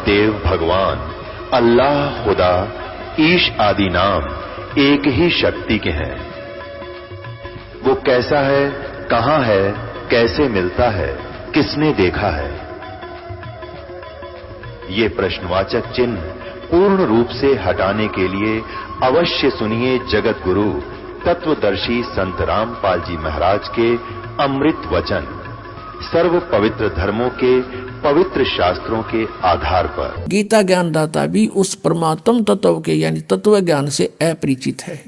देव भगवान, अल्लाह, खुदा, ईश आदि नाम एक ही शक्ति के हैं। वो कैसा है, कहां है, कैसे मिलता है, किसने देखा है? ये प्रश्नवाचक चिन्ह पूर्ण रूप से हटाने के लिए अवश्य सुनिए जगत गुरु तत्वदर्शी संत रामपाल जी महाराज के अमृत वचन, सर्व पवित्र धर्मों के पवित्र शास्त्रों के आधार पर। गीता ज्ञानदाता भी उस परमात्म तत्व के यानी तत्व ज्ञान से अपरिचित है।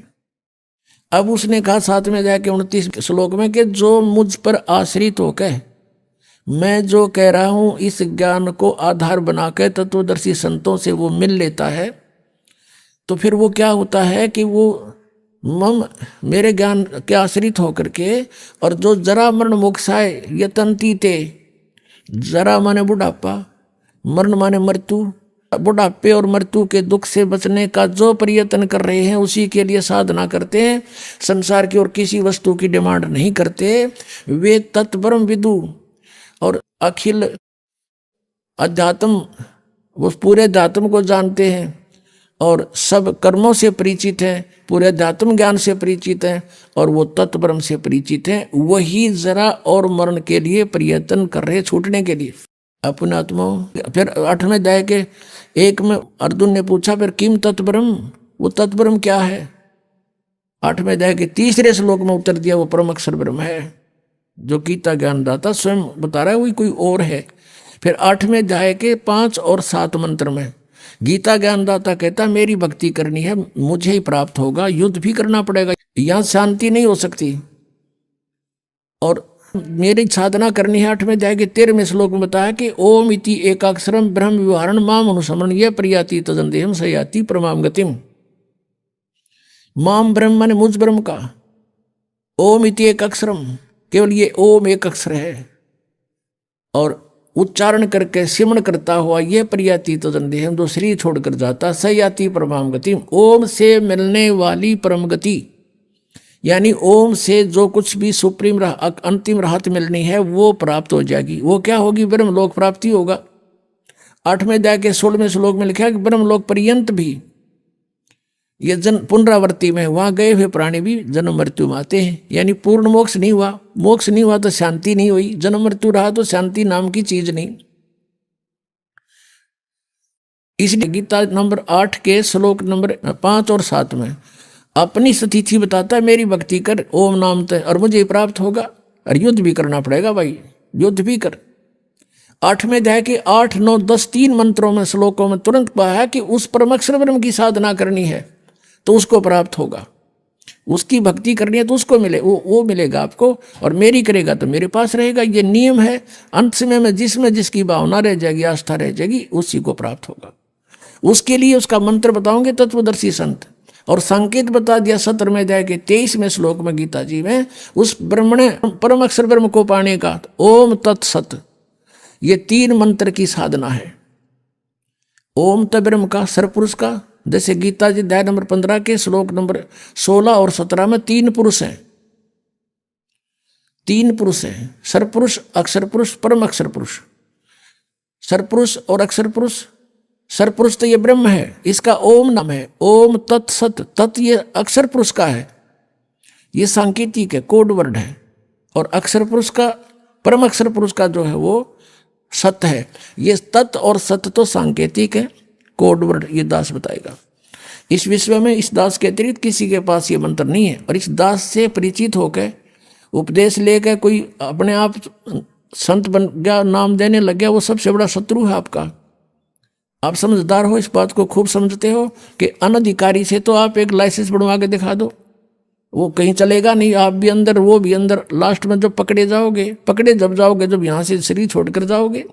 अब उसने कहा साथ में जाके 29 श्लोक में कि जो मुझ पर आश्रित होकर मैं जो कह रहा हूं इस ज्ञान को आधार बनाकर तत्वदर्शी संतों से वो मिल लेता है, तो फिर वो क्या होता है कि वो मेरे ज्ञान के आश्रित होकर के, और जो जरा मरण मोक्षाय यतंती ते, जरा माने बुढ़ापा, मरण माने मृत्यु, बुढ़ापे और मृत्यु के दुख से बचने का जो प्रयत्न कर रहे हैं, उसी के लिए साधना करते हैं, संसार की और किसी वस्तु की डिमांड नहीं करते, वे तत्परम विदु और अखिल अध्यात्म, वो पूरे अध्यात्म को जानते हैं और सब कर्मों से परिचित हैं, पूरे अध्यात्म ज्ञान से परिचित हैं और वो तत्परम से परिचित हैं। वही जरा और मरण के लिए प्रयत्न कर रहे, छूटने के लिए अपने आत्मा। फिर 8वें अध्याय के 1 में अर्जुन ने पूछा फिर किम तत्परम, वो तत्परम क्या है? 8वें अध्याय के 3 श्लोक में उत्तर दिया वो परम अक्षर ब्रह्म है, जो गीता ज्ञानदाता स्वयं बता रहा है, वही कोई और है। फिर 8वें अध्याय के 5 और 7 मंत्र में गीता ज्ञानदाता कहता मेरी भक्ति करनी है, मुझे ही प्राप्त होगा, युद्ध भी करना पड़ेगा, यहां शांति नहीं हो सकती, और मेरी साधना करनी है। 8वें अध्याय के 13वें श्लोक में बताया कि ओम इति एकाक्षरम ब्रह्म विवरण माम अनुसमरण ये प्रियाति तदंदेहम सयाति परमाम गतिम। माम ब्रह्म माने मुझ ब्रह्म का, ओम इति एक अक्षरम, केवल ये ओम एक अक्षर है, और उच्चारण करके सिमरण करता हुआ ये प्रियाति तदंदेहम, जो शरीर छोड़कर जाता, सयाति परमाम गतिम, ओम से मिलने वाली परम गति, यानी ओम से जो कुछ भी सुप्रीम अंतिम राहत मिलनी है वो प्राप्त हो जाएगी। वो क्या होगी? ब्रह्मलोक प्राप्ति होगा। 8वें अध्याय के 16वें श्लोक में लिखा है कि ब्रह्मलोक पर्यंत भी ये पुनरावृत्ति में वहां गए हुए प्राणी भी जन्म मृत्यु में आते हैं, यानी पूर्ण मोक्ष नहीं हुआ। मोक्ष नहीं हुआ तो शांति नहीं हुई, जन्म मृत्यु रहा तो शांति नाम की चीज नहीं। इसलिए गीता नंबर 8 के श्लोक नंबर 5 और 7 में अपनी स्थिति बताता है मेरी भक्ति कर ओम नाम तय और मुझे प्राप्त होगा, और युद्ध भी करना पड़ेगा भाई, युद्ध भी कर। 8वें अध्याय के 8, 9, 10 3 मंत्रों में श्लोकों में तुरंत कहा कि उस परम अक्षर ब्रह्म की साधना करनी है तो उसको प्राप्त होगा, उसकी भक्ति करनी है तो उसको मिले, वो मिलेगा आपको, और मेरी करेगा तो मेरे पास रहेगा। ये नियम है। अंत समय में जिसकी भावना रह जाएगी, आस्था रह जाएगी, उसी को प्राप्त होगा। उसके लिए उसका मंत्र बताओगे तत्वदर्शी संत, और संकेत बता दिया 17वें अध्याय के 23वें श्लोक में गीता जी में उस ब्रह्मण परम अक्षर ब्रह्म को पाने का ओम तत्सत, ये 3 मंत्र की साधना है। ओम त ब्रह्म का, सरपुरुष का, जैसे गीता जी अध्याय नंबर 15 के श्लोक नंबर 16 और 17 में 3 पुरुष हैं, 3 पुरुष हैं, सरपुरुष, अक्षर पुरुष, परम अक्षर पुरुष। सरपुरुष और अक्षर पुरुष, सरपुरुष तो ये ब्रह्म है, इसका ओम नाम है, ओम तत्सत, तत् ये अक्षर पुरुष का है, ये सांकेतिक है, कोड वर्ड है, और अक्षर पुरुष का, परम अक्षर पुरुष का जो है वो सत है। ये तत् और सत तो सांकेतिक है, कोड वर्ड ये दास बताएगा। इस विश्व में इस दास के अतिरिक्त किसी के पास ये मंत्र नहीं है, और इस दास से परिचित होकर उपदेश लेकर कोई अपने आप संत बन गया, नाम देने लग गया, वो सबसे बड़ा शत्रु है आपका। आप समझदार हो, इस बात को खूब समझते हो कि अनधिकारी से तो आप एक लाइसेंस बनवा के दिखा दो, वो कहीं चलेगा नहीं, आप भी अंदर वो भी अंदर, लास्ट में जब पकड़े जब जाओगे, जब यहाँ से शरीर छोड़कर जाओगे।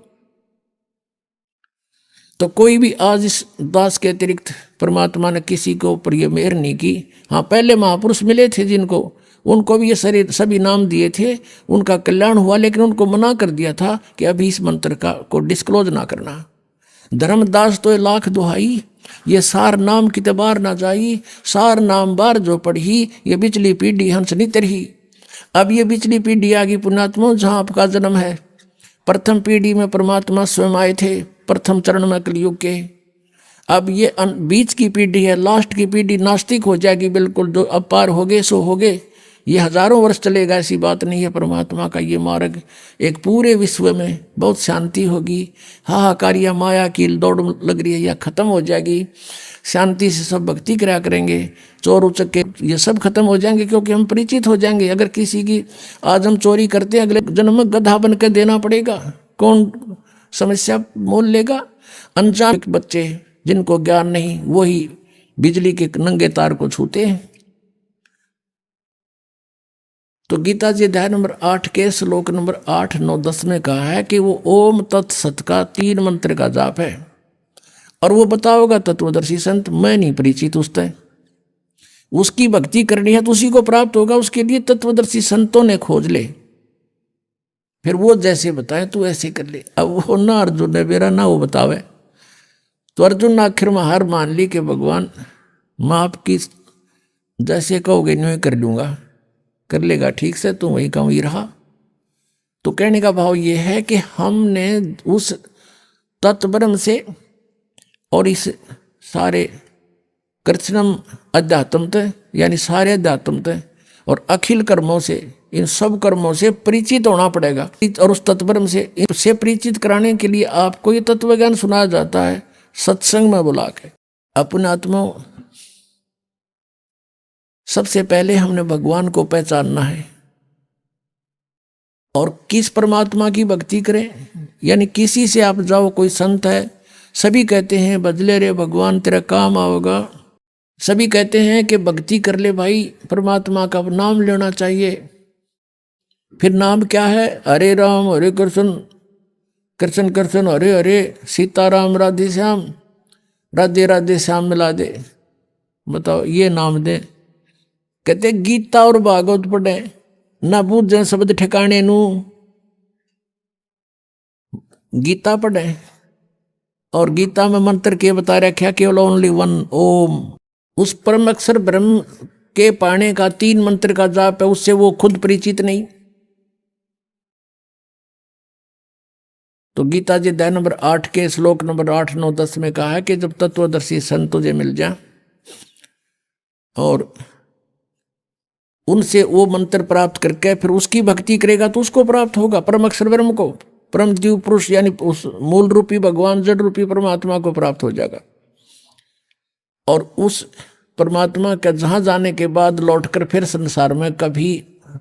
तो कोई भी आज इस दास के अतिरिक्त परमात्मा ने किसी के ऊपर ये मेहर नहीं की। हाँ, पहले महापुरुष मिले थे जिनको, उनको भी ये शरीर सभी नाम दिए थे, उनका कल्याण हुआ, लेकिन उनको मना कर दिया था कि अभी इस मंत्र को डिस्क्लोज ना करना। धर्मदास तो 1,00,000 दुहाई, ये सार नाम कितबार ना जाई, सार नाम बार जो पढ़ी, ये बिचली पीढ़ी हंस नहीं तरही। अब ये बिचली पीढ़ी आ गई पुण्यात्मा, जहाँ आपका जन्म है। प्रथम पीढ़ी में परमात्मा स्वयं आए थे, प्रथम चरण में कलयुग के। अब ये बीच की पीढ़ी है, लास्ट की पीढ़ी नास्तिक हो जाएगी बिल्कुल, जो अब पार हो गए सो हो गए। ये हजारों वर्ष चलेगा, ऐसी बात नहीं है। परमात्मा का ये मार्ग एक पूरे विश्व में बहुत शांति होगी। हाहाकार या माया की दौड़ लग रही है, यह खत्म हो जाएगी। शांति से सब भक्ति करा करेंगे, चोर उचक्के ये सब खत्म हो जाएंगे, क्योंकि हम परिचित हो जाएंगे। अगर किसी की आज हम चोरी करते हैं, अगले जन्म में गधा बन के देना पड़ेगा, कौन समस्या मोल लेगा? अनजान बच्चे जिनको ज्ञान नहीं, वही बिजली के नंगे तार को छूते हैं। तो गीता जी अध्याय नंबर 8 के श्लोक नंबर 8, 9, 10 में कहा है कि वो ओम तत्सत का 3 मंत्र का जाप है, और वो बताओगा तत्वदर्शी संत, मैं नहीं परिचित उससे। उसकी भक्ति करनी है तो उसी को प्राप्त होगा, उसके लिए तत्वदर्शी संतों ने खोज ले, फिर वो जैसे बताए तू ऐसे कर ले। अब वो ना अर्जुन ने मेरा ना वो बतावे, तो अर्जुन ने आखिर में हार मान ली कि भगवान मैं आपकी जैसे कहोगे न्यू कर लूंगा, कर लेगा ठीक से, तो वही का वही रहा। तो कहने का भाव ये है कि हमने उस तत्ब्रह्म से और इस सारे कृष्णम अध्यात्म यानी सारे अध्यात्म और अखिल कर्मों से, इन सब कर्मों से परिचित होना पड़ेगा। और उस तत्ब्रह्म से परिचित कराने के लिए आपको ये तत्व ज्ञान सुनाया जाता है सत्संग में बुला के। अपने आत्मा सबसे पहले हमने भगवान को पहचानना है, और किस परमात्मा की भक्ति करें, यानी किसी से आप जाओ, कोई संत है, सभी कहते हैं बदले रे भगवान तेरा काम आओगा, सभी कहते हैं कि भक्ति कर ले भाई, परमात्मा का नाम लेना चाहिए। फिर नाम क्या है? हरे राम हरे कृष्ण, कृष्ण कृष्ण हरे हरे, सीताराम राधे श्याम, राधे राधे श्याम मिला दे। बताओ ये नाम दे। कहते गीता और भागवत पढ़े ना बूझे शब्द ठिकाने नू, गीता पढ़े और गीता में मंत्र के बता रखा केवल ओनली वन ओम। उस परम अक्षर ब्रह्म के पाने का 3 मंत्र का जाप है, उससे वो खुद परिचित नहीं। तो गीता जी अध्याय नंबर 8 के श्लोक नंबर 8, 9, 10 में कहा है कि जब तत्वदर्शी संत तुझे मिल जाए और उनसे वो मंत्र प्राप्त करके फिर उसकी भक्ति करेगा तो उसको प्राप्त होगा, परम अक्षर ब्रह्म को, परम जीव पुरुष यानी उस मूल रूपी भगवान जड़ रूपी परमात्मा को प्राप्त हो जाएगा। और उस परमात्मा का जहां जाने के बाद लौटकर फिर संसार में कभी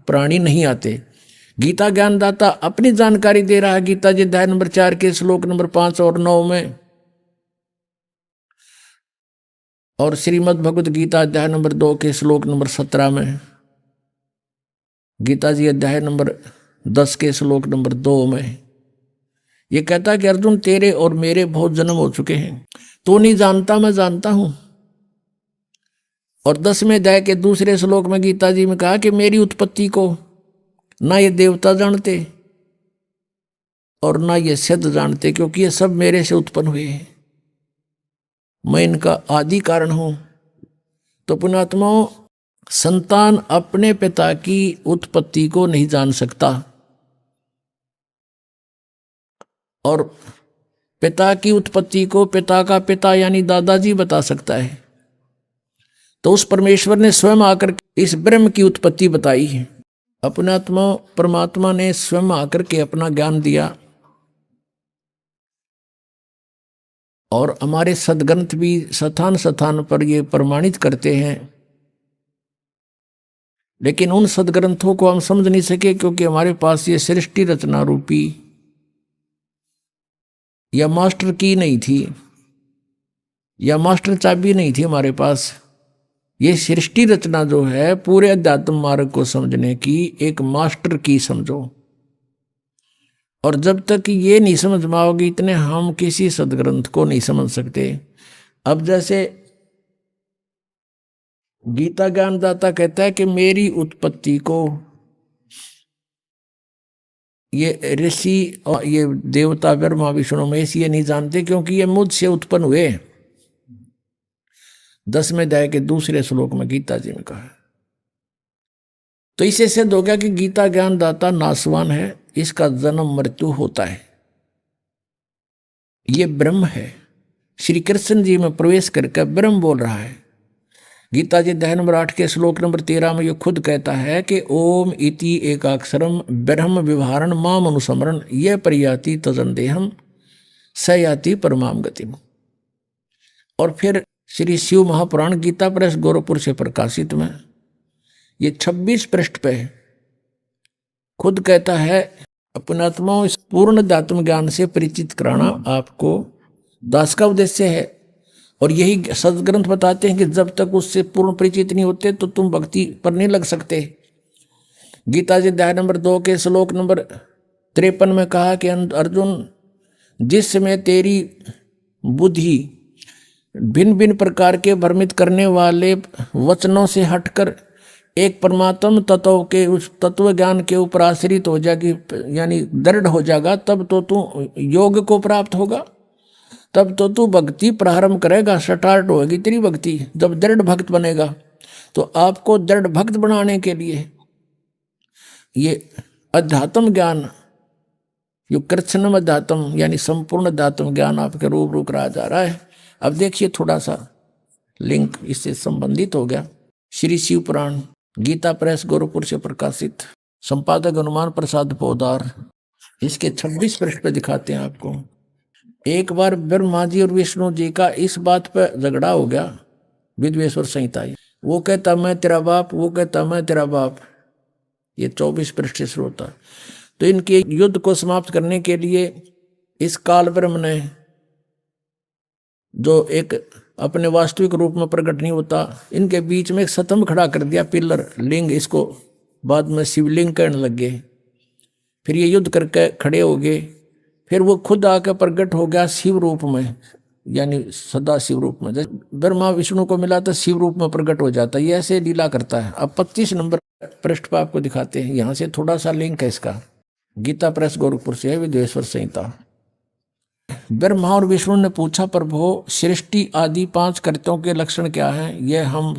प्राणी नहीं आते। गीता ज्ञानदाता अपनी जानकारी दे रहा है गीता जी अध्याय नंबर 4 के श्लोक नंबर 5 और 9 में, और श्रीमद् भगवत गीता अध्याय नंबर 2 के श्लोक नंबर 17 में, गीता जी अध्याय नंबर 10 के श्लोक नंबर 2 में ये कहता है कि अर्जुन तेरे और मेरे बहुत जन्म हो चुके हैं, तो नहीं जानता मैं जानता हूं। और 10वें अध्याय के दूसरे श्लोक में गीता जी में कहा कि मेरी उत्पत्ति को ना ये देवता जानते और ना ये सिद्ध जानते, क्योंकि ये सब मेरे से उत्पन्न हुए हैं, मैं इनका आदि कारण हूं। तो पुण्यात्माओं, संतान अपने पिता की उत्पत्ति को नहीं जान सकता, और पिता की उत्पत्ति को पिता का पिता यानी दादाजी बता सकता है। तो उस परमेश्वर ने स्वयं आकर इस ब्रह्म की उत्पत्ति बताई है। अपने आत्मा परमात्मा ने स्वयं आकर के अपना ज्ञान दिया, और हमारे सदग्रंथ भी स्थान स्थान पर ये प्रमाणित करते हैं। लेकिन उन सदग्रंथों को हम समझ नहीं सके, क्योंकि हमारे पास ये सृष्टि रचना रूपी या मास्टर की नहीं थी, या मास्टर चाबी नहीं थी हमारे पास। ये सृष्टि रचना जो है पूरे अध्यात्म मार्ग को समझने की एक मास्टर की समझो, और जब तक ये नहीं समझ में आओगी इतने हम किसी सदग्रंथ को नहीं समझ सकते। अब जैसे गीता ज्ञानदाता कहता है कि मेरी उत्पत्ति को ये ऋषि और ये देवता ब्रह्मा विष्णु महेश ये नहीं जानते, क्योंकि ये मुझसे उत्पन्न हुए। 10वें अध्याय के दूसरे श्लोक में गीता जी ने कहा। तो इसे सिद्ध हो गया कि गीता ज्ञानदाता नासवान है, इसका जन्म मृत्यु होता है। ये ब्रह्म है। श्री कृष्ण जी में प्रवेश करके ब्रह्म बोल रहा है। गीता जी अध्याय नंबर 8 के श्लोक नंबर 13 में ये खुद कहता है कि ओम इति एकाक्षरम ब्रह्म विवहारण माम अनुस्मरण ये परियाति तजंदेहम स याति परमाम गतिम। और फिर श्री शिव महापुराण गीता प्रेस गोरखपुर से प्रकाशित में ये 26 पृष्ठ पे खुद कहता है अपने आत्माओं इस पूर्ण दात्म ज्ञान से परिचित कराना आपको दास का उद्देश्य है। और यही सदग्रंथ बताते हैं कि जब तक उससे पूर्ण परिचित नहीं होते तो तुम भक्ति पर नहीं लग सकते। गीता जी अध्याय नंबर 2 के श्लोक नंबर 53 में कहा कि अर्जुन, जिस समय तेरी बुद्धि भिन्न भिन्न प्रकार के भ्रमित करने वाले वचनों से हटकर एक परमात्म तत्व के उस तत्व ज्ञान के ऊपर आश्रित हो जाएगी, यानी दृढ़ हो जाएगा, तब तो तू योग को प्राप्त होगा, तब तो तू भक्ति प्रारंभ करेगा, स्टार्ट होगी तेरी भक्ति। जब दृढ़ भक्त बनेगा तो आपको दृढ़ भक्त बनाने के लिए ये अध्यात्म ज्ञान, यो कृष्णम अध्यात्म यानी संपूर्ण अध्यात्म ज्ञान आपके रूबरू कराया जा रहा है। अब देखिए थोड़ा सा लिंक इससे संबंधित हो गया। श्री शिव पुराण गीता प्रेस गोरखपुर से प्रकाशित, संपादक हनुमान प्रसाद पोदार, इसके 26 पृष्ठ पे दिखाते हैं आपको। एक बार ब्रह्मा जी और विष्णु जी का इस बात पर झगड़ा हो गया, विद्वेश्वर संहिता। वो कहता मैं तेरा बाप, वो कहता मैं तेरा बाप। ये 24 पृष्ठ से शुरू होता। तो इनके युद्ध को समाप्त करने के लिए इस काल ब्रह्म ने, जो एक अपने वास्तविक रूप में प्रकट नहीं होता, इनके बीच में एक स्तंभ खड़ा कर दिया, पिलर लिंग, इसको बाद में शिवलिंग कहने लग गए। फिर ये युद्ध करके खड़े हो गए। फिर वो खुद आकर प्रकट हो गया शिव रूप में, यानी सदा शिव रूप में। ब्रह्मा विष्णु को मिला तो शिव रूप में प्रकट हो जाता है। ये ऐसे लीला करता है। अब 25 नंबर पृष्ठ पर आपको दिखाते हैं, यहाँ से थोड़ा सा लिंक है इसका। गीता प्रेस गोरखपुर से है, विद्वेश्वर संहिता। ब्रह्मा और विष्णु ने पूछा, प्रभु सृष्टि आदि 5 कर्तों के लक्षण क्या हैं, ये हम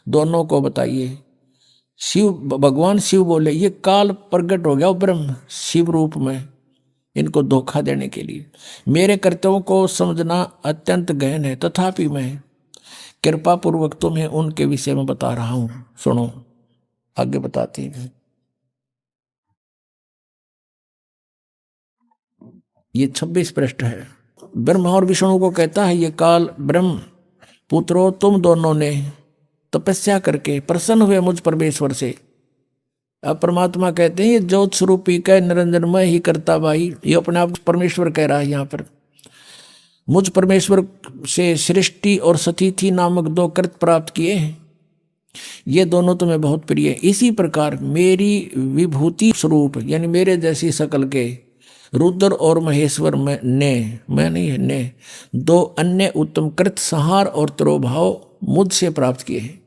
दोनों को बताइए। भगवान शिव बोले, ये काल प्रकट हो गया ब्रह्म शिव रूप में, इनको धोखा देने के लिए। मेरे कर्तव्यों को समझना अत्यंत गहन है, तथापि मैं कृपा पूर्वक तुम्हें उनके विषय में बता रहा हूं, सुनो। आगे बताते हैं। ये 26 पृष्ठ है। ब्रह्मा और विष्णु को कहता है, ये काल ब्रह्म पुत्रों, तुम दोनों ने तपस्या करके प्रसन्न हुए मुझ परमेश्वर से। अब परमात्मा कहते हैं, ये ज्योत स्वरूपी का निरंजनमय ही करता भाई, ये अपने आप परमेश्वर कह रहा है यहाँ पर। मुझ परमेश्वर से सृष्टि और सतिथि नामक 2 कृत प्राप्त किए हैं, ये दोनों तुम्हें बहुत प्रिय है। इसी प्रकार मेरी विभूति स्वरूप यानी मेरे जैसी शकल के रुद्र और महेश्वर ने 2 अन्य उत्तम कृत संहार और तिरोभाव मुझसे प्राप्त किए हैं,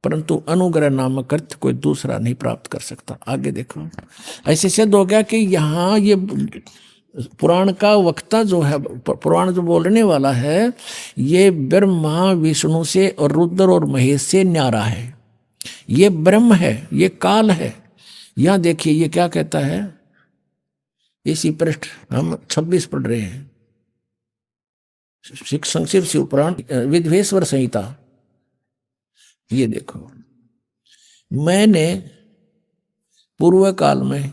परंतु अनुग्रह नामक अर्थ कोई दूसरा नहीं प्राप्त कर सकता। आगे देखो, ऐसे सिद्ध हो गया कि यहाँ ये पुराण का वक्ता जो है, पुराण जो बोलने वाला है, ये ब्रह्मा विष्णु से और रुद्र और महेश से न्यारा है। ये ब्रह्म है, ये काल है। यहाँ देखिए ये क्या कहता है, इसी पृष्ठ हम 26 पढ़ रहे हैं, संक्षिप्त शिव पुराण विद्वेश्वर संहिता। ये देखो, मैंने पूर्व काल में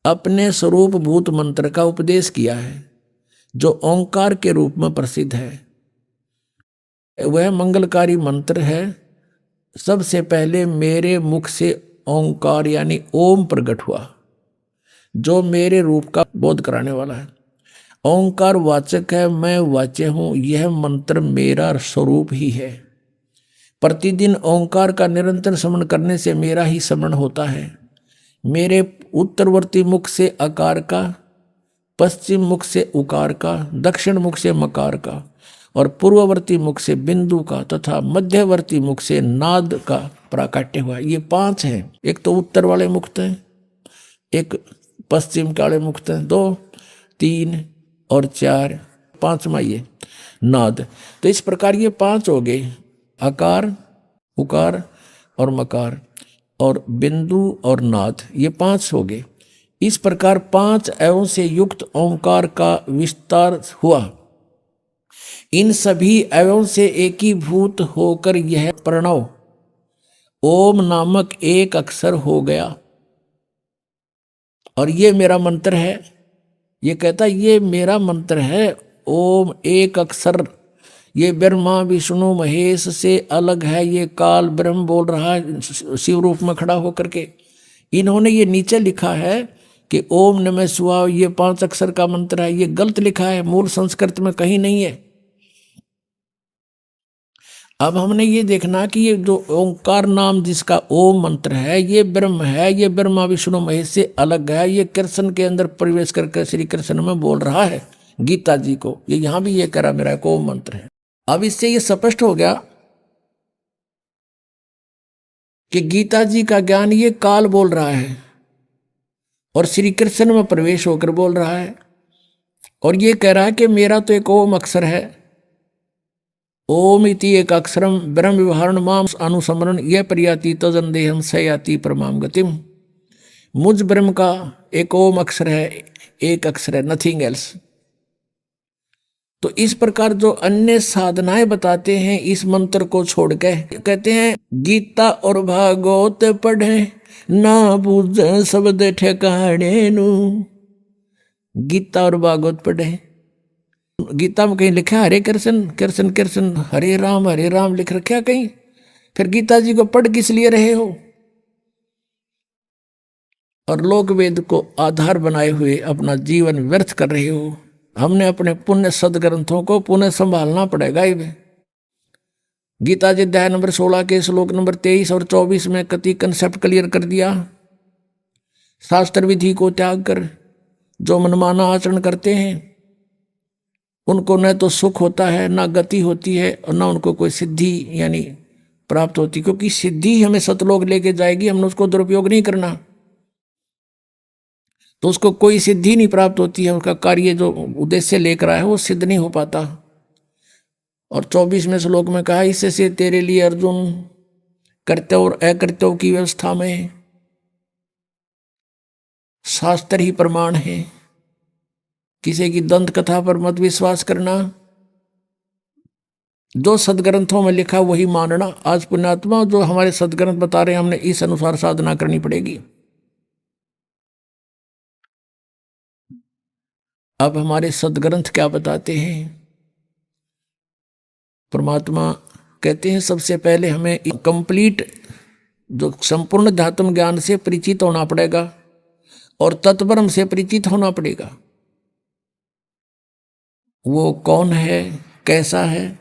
अपने स्वरूप भूत मंत्र का उपदेश किया है, जो ओंकार के रूप में प्रसिद्ध है। वह मंगलकारी मंत्र है। सबसे पहले मेरे मुख से ओंकार यानी ओम प्रकट हुआ, जो मेरे रूप का बोध कराने वाला है। ओंकार वाचक है, मैं वाच्य हूं। यह मंत्र मेरा स्वरूप ही है। प्रतिदिन ओंकार का निरंतर स्मरण करने से मेरा ही स्मरण होता है। मेरे उत्तरवर्ती मुख से आकार का, पश्चिम मुख से उकार का, दक्षिण मुख से मकार का और पूर्ववर्ती मुख से बिंदु का तथा मध्यवर्ती मुख से नाद का प्राकट्य हुआ। ये 5 हैं। एक तो उत्तर वाले मुक्त हैं, एक पश्चिम काले मुक्त हैं, 2, 3 और 4, 5वां ये नाद। तो इस प्रकार ये 5 हो गए, आकार, उकार और मकार और बिंदु और नाद, ये 5 हो गए। इस प्रकार 5 अवयवों से युक्त ओंकार का विस्तार हुआ। इन सभी अवयवों से एकीभूत होकर यह प्रणव ओम नामक एक अक्षर हो गया। और ये मेरा मंत्र है, ये कहता ये मेरा मंत्र है। ओम एक अक्षर, ये ब्रह्मा विष्णु महेश से अलग है। ये काल ब्रह्म बोल रहा है शिव रूप में खड़ा होकर के। इन्होंने ये नीचे लिखा है कि ओम नमः शिवाय, ये 5 अक्षर का मंत्र है। ये गलत लिखा है, मूल संस्कृत में कहीं नहीं है। अब हमने ये देखना कि ये जो ओंकार नाम जिसका ओम मंत्र है, ये ब्रह्म है, ये ब्रह्मा विष्णु महेश से अलग है। ये कृष्ण के अंदर प्रवेश करके श्री कृष्ण में बोल रहा है गीता जी को। ये यहां भी ये कह रहा मेरा एक ओम मंत्र है। अब इससे ये स्पष्ट हो गया कि गीता जी का ज्ञान ये काल बोल रहा है और श्री कृष्ण में प्रवेश होकर बोल रहा है। और ये कह रहा है कि मेरा तो एक ओम अक्षर है। ओम इति एक अक्षरम ब्रह्म विवरण माम अनुसमरण यह प्रयाति तजन देहम सयाति परमाम गतिम। मुझ ब्रह्म का एक ओम अक्षर है, एक अक्षर है, नथिंग एल्स। तो इस प्रकार जो अन्य साधनाएं बताते हैं इस मंत्र को छोड़ के, कहते हैं गीता और भागवत पढ़े ना बुझ शब्द ठिकाने नु। गीता और भागवत पढ़े, गीता में कहीं लिखा हरे कृष्ण कृष्ण कृष्ण हरे राम लिख रखा कहीं? फिर गीता जी को पढ़ किस लिए रहे हो? और लोक वेद को आधार बनाए हुए अपना जीवन व्यर्थ कर रहे हो। हमने अपने पुण्य सदग्रंथों को पुनः संभालना पड़ेगा। गीता जी अध्याय नंबर 16 के श्लोक नंबर 23 और 24 में कति कंसेप्ट क्लियर कर दिया। शास्त्र विधि को त्याग कर जो मनमाना आचरण करते हैं उनको न तो सुख होता है, ना गति होती है, और ना उनको कोई सिद्धि यानी प्राप्त होती, क्योंकि सिद्धि हमें सतलोक लेके जाएगी, हमने उसको दुरुपयोग नहीं करना तो उसको कोई सिद्धि नहीं प्राप्त होती है। उसका कार्य जो उद्देश्य लेकर आया है वो सिद्ध नहीं हो पाता। और 24वें श्लोक में कहा इससे तेरे लिए अर्जुन कर्तव्य और अकर्तव्य की व्यवस्था में शास्त्र ही प्रमाण है। किसी की दंत कथा पर मत विश्वास करना, जो सदग्रंथों में लिखा वही मानना। आज पुण्यात्मा जो हमारे सदग्रंथ बता रहे हैं हमने इस अनुसार साधना करनी पड़ेगी। अब हमारे सदग्रंथ क्या बताते हैं? परमात्मा कहते हैं सबसे पहले हमें कंप्लीट जो संपूर्ण ध्यात्म ज्ञान से परिचित होना पड़ेगा और तत्ब्रह्म से परिचित होना पड़ेगा। वो कौन है, कैसा है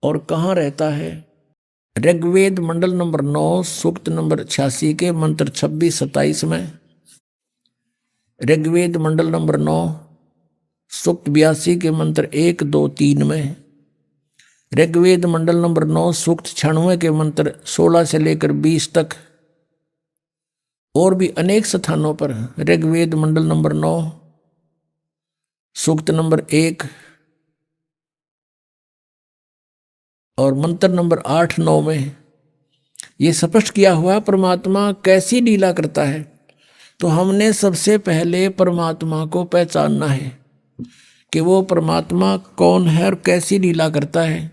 और कहाँ रहता है। ऋग्वेद मंडल नंबर 9 सूक्त नंबर 86 के मंत्र 26-27 में, ऋग्वेद मंडल नंबर 9 सूक्त 82 के मंत्र 1, 2, 3 में, ऋग्वेद मंडल नंबर 9 सूक्त 96 के मंत्र 16 से लेकर 20 तक, और भी अनेक स्थानों पर ऋग्वेद मंडल नंबर 9 सूक्त नंबर 1 और मंत्र नंबर 8, 9 में ये स्पष्ट किया हुआ परमात्मा कैसी लीला करता है। तो हमने सबसे पहले परमात्मा को पहचानना है कि वो परमात्मा कौन है और कैसी लीला करता है।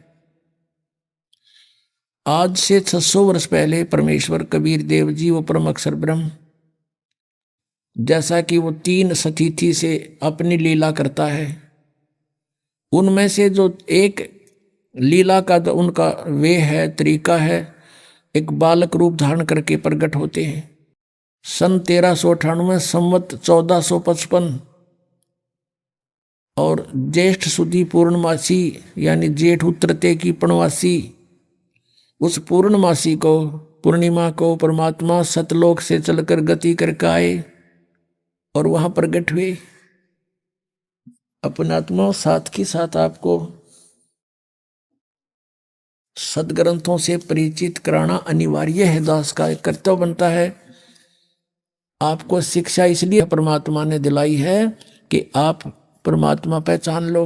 आज से 600 वर्ष पहले परमेश्वर कबीर देव जी वो परम अक्षर ब्रह्म जैसा कि वो 3 सतीथि से अपनी लीला करता है, उनमें से जो एक लीला का जो उनका वे है, तरीका है, एक बालक रूप धारण करके प्रकट होते हैं। सन 1398 संवत 1455 और ज्येष्ठ सुदी पूर्णमासी यानी जेठ उत्तरते की पूर्णमासी, उस पूर्णमासी को पूर्णिमा को परमात्मा सतलोक से चलकर गति करके आए और वहां प्रकट हुए। अपने आत्मा साथ के साथ आपको सदग्रंथों से परिचित कराना अनिवार्य है, दास का एक कर्तव्य बनता है। आपको शिक्षा इसलिए परमात्मा ने दिलाई है कि आप परमात्मा पहचान लो।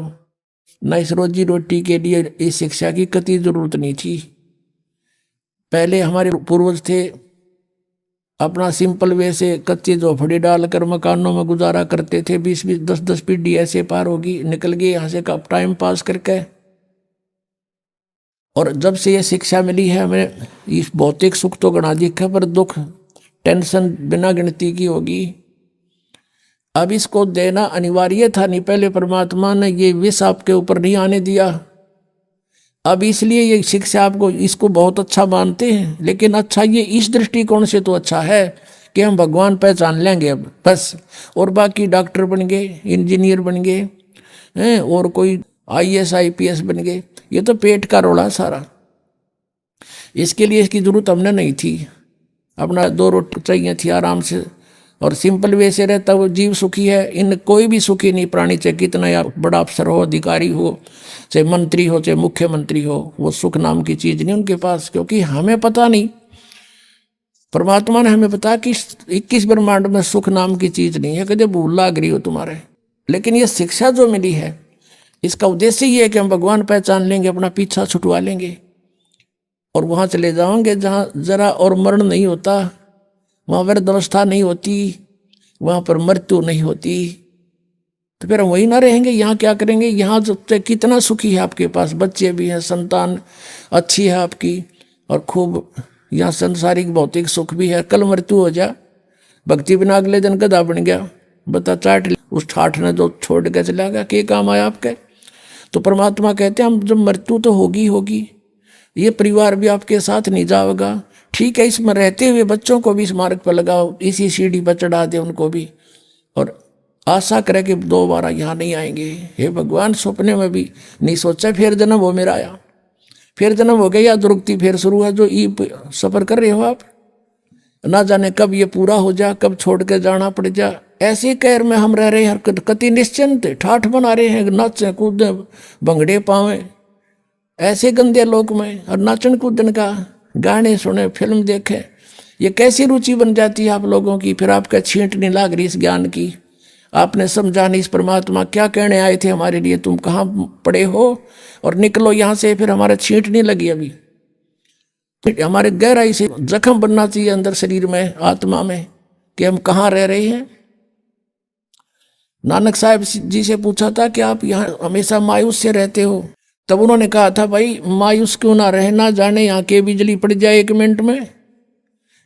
न इस रोजी रोटी के लिए इस शिक्षा की कति जरूरत नहीं थी। पहले हमारे पूर्वज थे अपना सिंपल वे से कच्ची झोपड़ी डालकर मकानों में गुजारा करते थे। 20-20 10-10 पीढ़ी ऐसे पार होगी, निकल गए यहाँ से कब टाइम पास करके। और जब से ये शिक्षा मिली है हमें, इस भौतिक सुख तो गणा दिखा, पर दुख टेंशन बिना गिनती की होगी। अब इसको देना अनिवार्य था नहीं, पहले परमात्मा ने ये विष आपके ऊपर नहीं आने दिया। अब इसलिए ये शिक्षा आपको इसको बहुत अच्छा मानते हैं, लेकिन अच्छा ये इस दृष्टिकोण से तो अच्छा है कि हम भगवान पहचान लेंगे अब बस, और बाकी डॉक्टर बन गए, इंजीनियर बन गए हैं, और कोई IAS IPS बन गए। ये तो पेट का रोड़ा सारा, इसके लिए इसकी जरूरत हमने नहीं थी। अपना 2 रोटी चाहिए थी आराम से, और सिंपल वे से रहता वो जीव सुखी है। इन कोई भी सुखी नहीं प्राणी, चाहे कितना या बड़ा अफसर हो, अधिकारी हो, चाहे मंत्री हो, चाहे मुख्यमंत्री हो, वो सुख नाम की चीज नहीं उनके पास, क्योंकि हमें पता नहीं। परमात्मा ने हमें बताया कि 21 ब्रह्मांड में सुख नाम की चीज नहीं है, कदे भूल लाग रही हो तुम्हारे। लेकिन ये शिक्षा जो मिली है, इसका उद्देश्य ये है कि हम भगवान पहचान लेंगे, अपना पीछा छुटवा लेंगे, और वहां चले जाओगे जहाँ जरा और मरण नहीं होता, वहाँ वृद्धावस्था नहीं होती, वहाँ पर मृत्यु नहीं होती। तो फिर हम वही ना रहेंगे, यहाँ क्या करेंगे? यहाँ जो कितना सुखी है आपके पास, बच्चे भी हैं, संतान अच्छी है आपकी, और खूब यहाँ संसारिक भौतिक सुख भी है। कल मृत्यु हो जा, भक्ति बिना अगले दिन गधा बन गया, बता चाट उस ठाठ ने जो छोड़ के चला गया, क्या काम आया आपके? तो परमात्मा कहते हैं हम जब मृत्यु तो होगी होगी, ये परिवार भी आपके साथ नहीं जाएगा। ठीक है, इसमें रहते हुए बच्चों को भी इस मार्ग पर लगाओ, इसी सीढ़ी पर चढ़ा दे उनको भी, और आशा करे कि दोबारा यहाँ नहीं आएंगे। हे भगवान, सपने में भी नहीं सोचा फिर जन्म हो मेरा आया, फिर जन्म हो गया, या दुर्गति फिर शुरू है। जो ई सफर कर रहे हो आप, ना जाने कब ये पूरा हो जा, कब छोड़ के जाना पड़ जा। ऐसे कहर में हम रह रहे हैं, कति निश्चिंत ठाठ बना रहे हैं, नाचे कूदे भंगड़े पावे ऐसे गंदे लोक में, और नाचन कूदन का गाने सुने, फिल्म देखे। ये कैसी रुचि बन जाती है आप लोगों की? फिर आपका छींट नहीं लाग रही इस ज्ञान की, आपने समझा नहीं इस परमात्मा क्या कहने आए थे हमारे लिए, तुम कहाँ पड़े हो, और निकलो यहाँ से। फिर हमारा छींट नहीं लगी अभी, हमारे गहराई से जख्म बनना चाहिए अंदर शरीर में, आत्मा में, कि हम कहाँ रह रहे हैं। नानक साहब जी से पूछा था कि आप यहाँ हमेशा मायूस से रहते हो, तब उन्होंने कहा था भाई मायूस क्यों ना रहे, ना जाने यहाँ के बिजली पड़ जाए 1 मिनट में,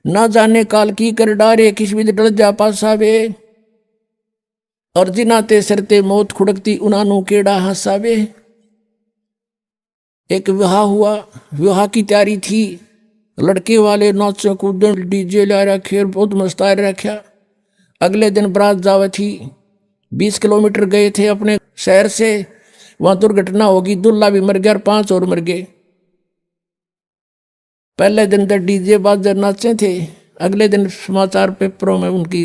ना जाने काल की कर डारे किस विध डल जा पासावे, और जिनाते सरते मौत खुड़कती उनानू केड़ा हंसावे। एक विवाह हुआ, विवाह की तैयारी थी, लड़के वाले नाचो कूदन डीजे ला रखे, बहुत मस्ता रखा। अगले दिन बारात जावे थी, 20 किलोमीटर गए थे अपने शहर से, वहां दुर्घटना होगी, दूल्हा भी मर गया और 5 और मर गए। पहले दिन तक डीजे बाजे नाचे थे, अगले दिन समाचार पेपरों में उनकी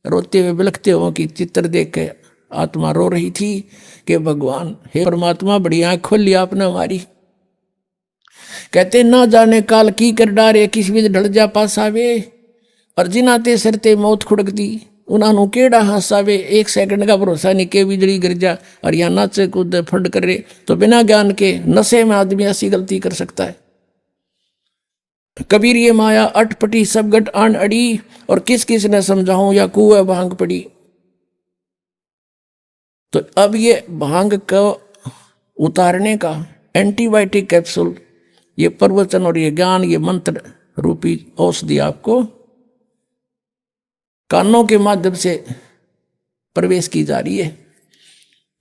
रोते हुए बिलखते हुए की चित्र देख के आत्मा रो रही थी कि भगवान, हे परमात्मा, बड़ी आंख खोल लिया आपने हमारी। कहते ना जाने काल की कर डारे किस विध ढल जा पासावे, और जिनाते सरते मौत खुड़कती उन्होंने केड़ा हंसावे। 1 सेकंड का भरोसा नहीं के बिजली गिर जा, और यहाँ नाचे कूद फंड करे। तो बिना ज्ञान के नशे में आदमी ऐसी गलती कर सकता है। कबीर ये माया अटपटी सब गट आन अड़ी, और किस किस ने समझाऊं या कुएं भांग पड़ी। तो अब ये भांग को उतारने का एंटीबायोटिक कैप्सूल, ये प्रवचन और ये ज्ञान, ये मंत्र रूपी औषधि आपको कानों के माध्यम से प्रवेश की जा रही है।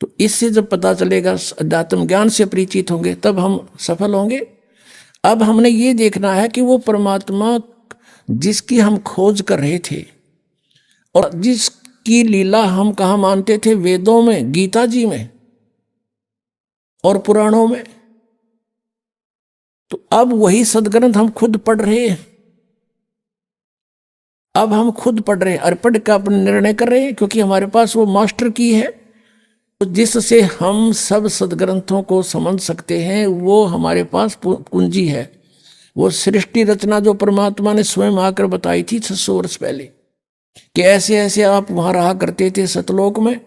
तो इससे जब पता चलेगा, अध्यात्म ज्ञान से परिचित होंगे, तब हम सफल होंगे। अब हमने ये देखना है कि वो परमात्मा जिसकी हम खोज कर रहे थे, और जिसकी लीला हम कहाँ मानते थे, वेदों में, गीता जी में और पुराणों में, तो अब वही सदग्रंथ हम खुद पढ़ रहे हैं। अब हम खुद पढ़ रहे हैं और पढ़ का अपने निर्णय कर रहे हैं, क्योंकि हमारे पास वो मास्टर की है जिससे हम सब सदग्रंथों को समझ सकते हैं। वो हमारे पास कुंजी है, वो सृष्टि रचना जो परमात्मा ने स्वयं आकर बताई थी 600 वर्ष पहले, कि ऐसे ऐसे आप वहाँ रहा करते थे सतलोक में,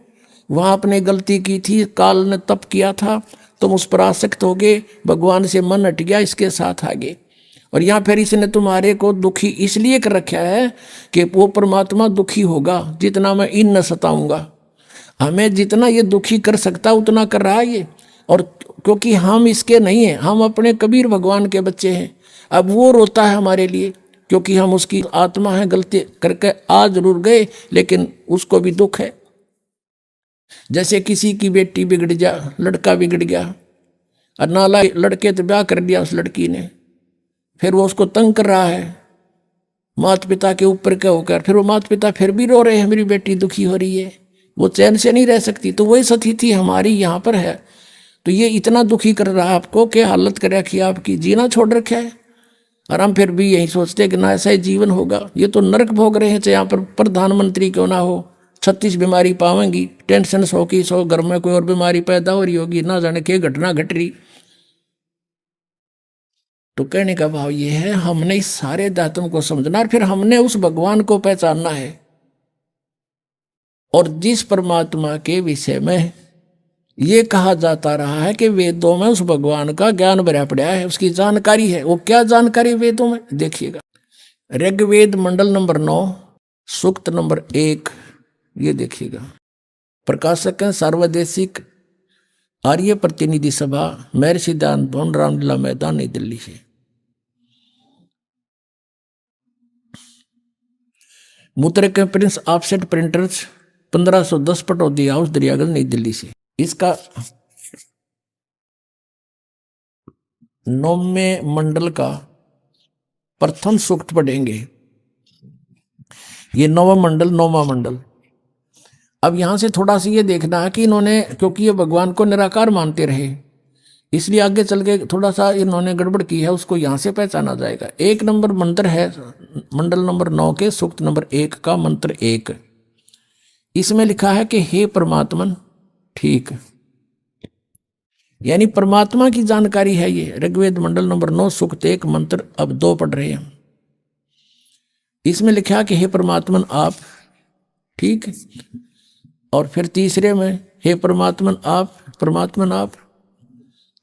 वहाँ आपने गलती की थी, काल ने तप किया था, तुम उस पर आसक्त हो गए, भगवान से मन हट गया, इसके साथ आगे, और यहाँ फिर इसने तुम्हारे को दुखी इसलिए कर रखा है कि वो परमात्मा दुखी होगा जितना मैं इन न सताऊंगा। हमें जितना ये दुखी कर सकता उतना कर रहा है ये, और क्योंकि हम इसके नहीं हैं, हम अपने कबीर भगवान के बच्चे हैं। अब वो रोता है हमारे लिए क्योंकि हम उसकी आत्मा है, गलती करके आ जरूर गए लेकिन उसको भी दुख है। जैसे किसी की बेटी बिगड़ जा, लड़का बिगड़ गया और नाला लड़के तो ब्याह कर दिया उस लड़की ने, फिर वो उसको तंग कर रहा है माता पिता के ऊपर क्या होकर, फिर वो माता पिता फिर भी रो रहे हैं मेरी बेटी दुखी हो रही है, वो चैन से नहीं रह सकती। तो वही स्थिति हमारी यहाँ पर है। तो ये इतना दुखी कर रहा है आपको कि हालत कर रखी आपकी, जीना छोड़ रखा है। और हम फिर भी यही सोचते हैं कि ना ऐसा ही जीवन होगा, ये तो नरक भोग रहे हैं। चाहे यहाँ पर प्रधानमंत्री क्यों ना हो, 36 बीमारी पावेंगी, टेंशन 100 की 100, घर में कोई और बीमारी पैदा हो रही होगी, ना जाने क्या घटना घट रही। तो कहने का भाव ये है, हमने इस सारे दातुओं को समझना और फिर हमने उस भगवान को पहचानना है। और जिस परमात्मा के विषय में ये कहा जाता रहा है कि वेदों में उस भगवान का ज्ञान भरा पड़ा है, उसकी जानकारी है, वो क्या जानकारी वेदों में देखिएगा। ऋग्वेद मंडल नंबर 9 सूक्त नंबर 1, ये देखिएगा। प्रकाशक है सार्वदेशिक आर्य प्रतिनिधि सभा, महर्षि दान भवन, रामलीला मैदान, नई दिल्ली से। मूत्र के Prince offset printers 1510 Pataudi house, Daryaganj, नई दिल्ली से। इसका 9वें मंडल का प्रथम सूक्त पढ़ेंगे। ये 9वां मंडल, 9वां मंडल। अब यहां से थोड़ा सा ये देखना है कि इन्होंने, क्योंकि ये भगवान को निराकार मानते रहे, इसलिए आगे चल के थोड़ा सा इन्होंने गड़बड़ की है, उसको यहां से पहचाना जाएगा। 1 नंबर मंत्र है मंडल नंबर 9 के सूक्त नंबर 1 का मंत्र 1। इसमें लिखा है कि हे परमात्मन, ठीक, यानी परमात्मा की जानकारी है ये। ऋग्वेद मंडल नंबर 9 सूक्त 1 मंत्र अब 2 पढ़ रहे हैं। इसमें लिखा कि हे परमात्मन आप, ठीक। और फिर तीसरे में हे परमात्मन आप, परमात्मन आप।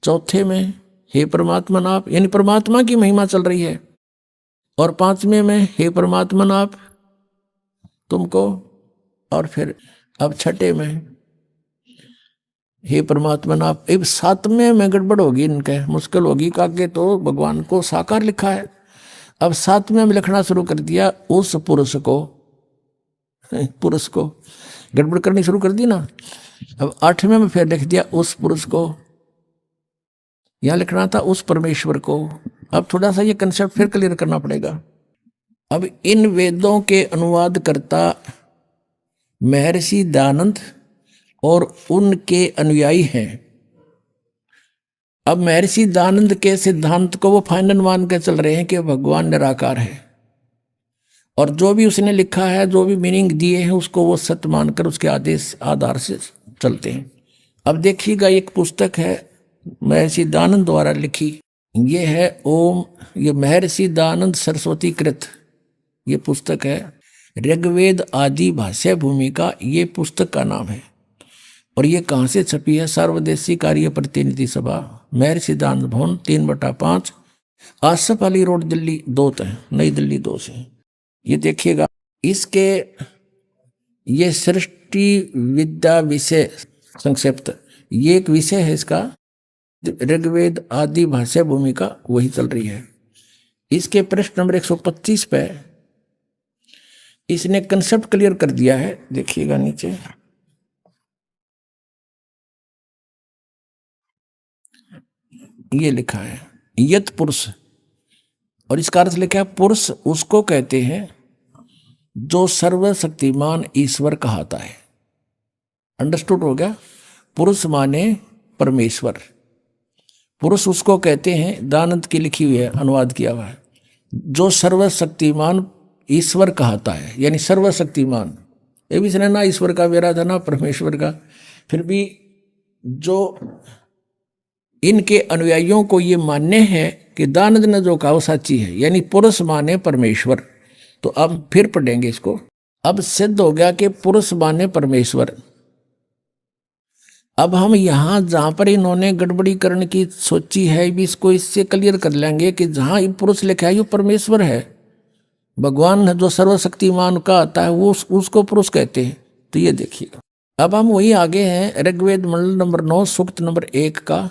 चौथे में हे परमात्मन आप, यानी परमात्मा की महिमा चल रही है। और 5वें में हे परमात्मन आप तुमको। और फिर अब 6ठे में हे परमात्मन आप। अब 7वें में गड़बड़ होगी, इनके मुश्किल होगी, आगे तो भगवान को साकार लिखा है। अब 7वें में लिखना शुरू कर दिया उस पुरुष को, पुरुष को गड़बड़ करनी शुरू कर दी ना। अब 8वें में फिर लिख दिया उस पुरुष को, यहां लिखना था उस परमेश्वर को। अब थोड़ा सा ये कंसेप्ट फिर क्लियर करना पड़ेगा। अब इन वेदों के अनुवाद करता महर्षि दयानंद और उनके अनुयायी हैं। अब महर्षि दयानंद के सिद्धांत को वो फाइनल मान के चल रहे हैं कि भगवान निराकार है, और जो भी उसने लिखा है, जो भी मीनिंग दिए हैं, उसको वो सत्य मानकर उसके आदेश आधार से चलते हैं। अब देखिएगा, एक पुस्तक है महर्षि दयानंद द्वारा लिखी, ये है ओम, ये महर्षि दयानंद सरस्वती कृत ये पुस्तक है। ऋग्वेद आदि भाष्य भूमिका ये पुस्तक का नाम है। और ये कहाँ से छपी है? सार्वदेशिक आर्य प्रतिनिधि सभा, महर्षि दयानंद भवन, 3/5, आसफ अली रोड, दिल्ली 2 है, नई दिल्ली 2 से। ये देखिएगा, इसके ये सृष्टि विद्या विषय संक्षिप्त, ये एक विषय है इसका। ऋग्वेद आदि भाष्य भूमिका वही चल रही है। इसके पृष्ठ नंबर 125 पे इसने कंसेप्ट क्लियर कर दिया है। देखिएगा नीचे, ये लिखा है यत पुरुष, और इसका अर्थ लिखा है पुरुष उसको कहते हैं जो सर्वशक्तिमान ईश्वर कहता है। अंडरस्टूड हो गया? पुरुष माने परमेश्वर, पुरुष उसको कहते हैं, दयानंद की लिखी हुई है, अनुवाद किया हुआ है, जो सर्वशक्तिमान ईश्वर कहता है, यानी सर्वशक्तिमान। ये भी इसने ना ईश्वर का वेरा था ना परमेश्वर का, फिर भी जो इनके अनुयायियों को ये मानने हैं कि दयानंद ने जो कहा वो सच्ची है, यानी पुरुष माने परमेश्वर। तो अब फिर पढ़ेंगे इसको। अब सिद्ध हो गया कि पुरुष माने परमेश्वर, अब हम यहाँ जहाँ पर इन्होंने गड़बड़ी करने की सोची है भी इसको इससे क्लियर कर लेंगे कि जहाँ ये पुरुष लिखा है ये परमेश्वर है, भगवान जो सर्वशक्तिमान का आता है वो उसको पुरुष कहते हैं। तो ये देखिएगा, अब हम वही आगे हैं ऋग्वेद मंडल नंबर 9 सूक्त नंबर 1 का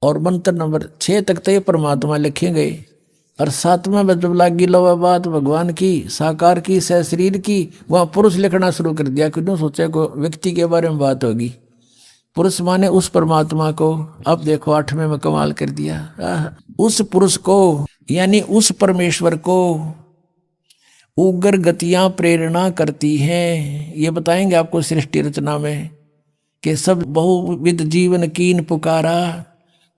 और मंत्र नंबर 6 तक तो ये परमात्मा लिखे गए। और 7वें में जब लागी लो बात भगवान की साकार की सह शरीर की, वहाँ पुरुष लिखना शुरू कर दिया। क्यों सोचा को व्यक्ति के बारे में बात होगी, पुरुष माने उस परमात्मा को। अब देखो 8वें में कमाल कर दिया, उस पुरुष को यानी उस परमेश्वर को उग्र गतियां प्रेरणा करती हैं। ये बताएंगे आपको सृष्टि रचना में कि सब बहुविध जीवन कीन पुकारा,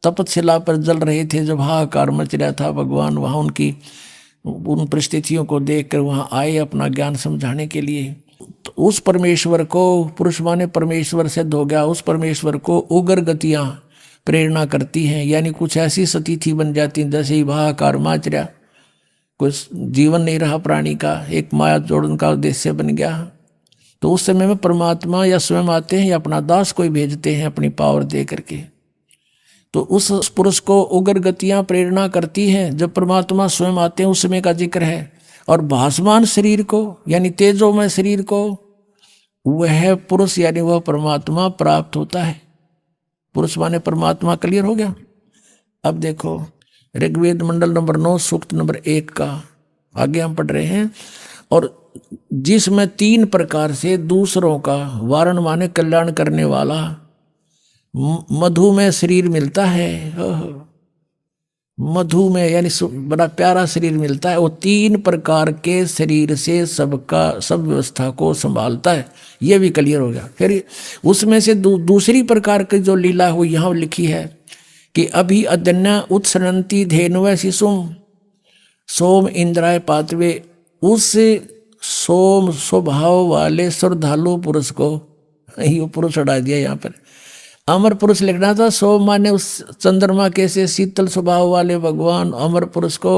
तपशिला पर जल रहे थे जब हाहाकार मच रहा था। भगवान वहाँ उनकी उन परिस्थितियों को देखकर वहाँ आए अपना ज्ञान समझाने के लिए। तो उस परमेश्वर को, पुरुष माने परमेश्वर सिद्ध हो गया, उस परमेश्वर को उग्र गतियां प्रेरणा करती हैं, यानी कुछ ऐसी स्थिति बन जाती जैसे ही हाहाकार मच रहा, कुछ जीवन नहीं रहा प्राणी का, एक माया जोड़न का उद्देश्य बन गया। तो उस समय में परमात्मा या स्वयं आते हैं या अपना दास कोई भेजते हैं अपनी पावर दे करके। तो उस पुरुष को उग्र गतियां प्रेरणा करती हैं। जब परमात्मा स्वयं आते हैं उस समय का जिक्र है। और भासमान शरीर को यानी तेजोमय शरीर को वह पुरुष यानी वह परमात्मा प्राप्त होता है। पुरुष माने परमात्मा, क्लियर हो गया। अब देखो ऋग्वेद मंडल नंबर 9 सूक्त नंबर 1 का आगे हम पढ़ रहे हैं। और जिसमें 3 प्रकार से दूसरों का वारण माने कल्याण करने वाला मधु में शरीर मिलता है। मधु में यानी बड़ा प्यारा शरीर मिलता है। वो 3 प्रकार के शरीर से सबका सब व्यवस्था को संभालता है। ये भी क्लियर हो गया। फिर उसमें से दूसरी प्रकार की जो लीला हुई यहाँ लिखी है कि अभी अदन्या उत्सरंती धेनुव शिशुम सोम इंद्राय पातवे, उस सोम स्वभाव वाले श्रद्धालु पुरुष को, ये पुरुष हटा दिया यहाँ पर, अमर पुरुष लिखना था। सोम माने उस चंद्रमा के से शीतल स्वभाव वाले भगवान अमर पुरुष को,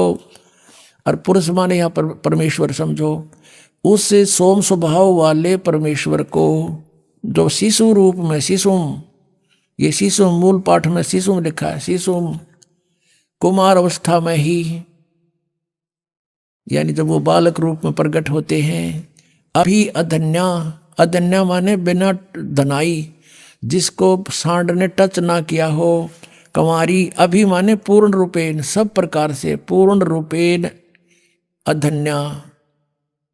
और पुरुष माने यहाँ पर परमेश्वर समझो। उस सोम स्वभाव वाले परमेश्वर को जो शिशु रूप में, शिशुम, ये शिशु मूल पाठ में शिशुम लिखा है, शिशुम कुमार अवस्था में ही यानी जब वो बालक रूप में प्रकट होते हैं। अभी अधन्या, अधन्या माने बिना धनाई, जिसको सांड ने टच ना किया हो। कंवारी, अभी माने पूर्ण रूपेण, सब प्रकार से पूर्ण रूपेण। अधन्या,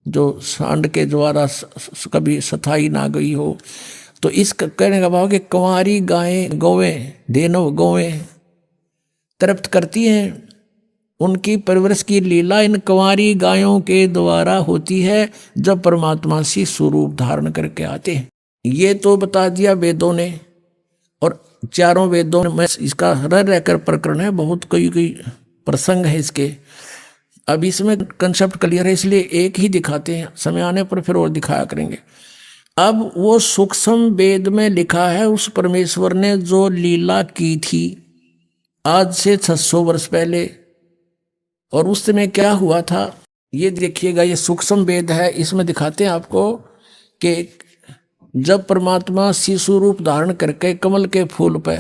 जो सांड के द्वारा कभी सथाई ना गई हो। तो इस कहने का भाव कि कंवारी गायें, गौवें, धेनु गौवें तृप्त करती हैं। उनकी परवरिश की लीला इन कंवारी गायों के द्वारा होती है जब परमात्मा सी स्वरूप धारण करके आते हैं। ये तो बता दिया वेदों ने, और 4 वेदों में इसका रह रहकर प्रकरण है, बहुत कई प्रसंग है इसके। अब इसमें कंसेप्ट क्लियर है इसलिए एक ही दिखाते हैं, समय आने पर फिर और दिखाया करेंगे। अब वो सूक्ष्म वेद में लिखा है उस परमेश्वर ने जो लीला की थी आज से 600 वर्ष पहले, और उस समय क्या हुआ था ये देखिएगा। ये सूक्ष्म वेद है, इसमें दिखाते हैं आपको कि जब परमात्मा शिशु रूप धारण करके कमल के फूल पे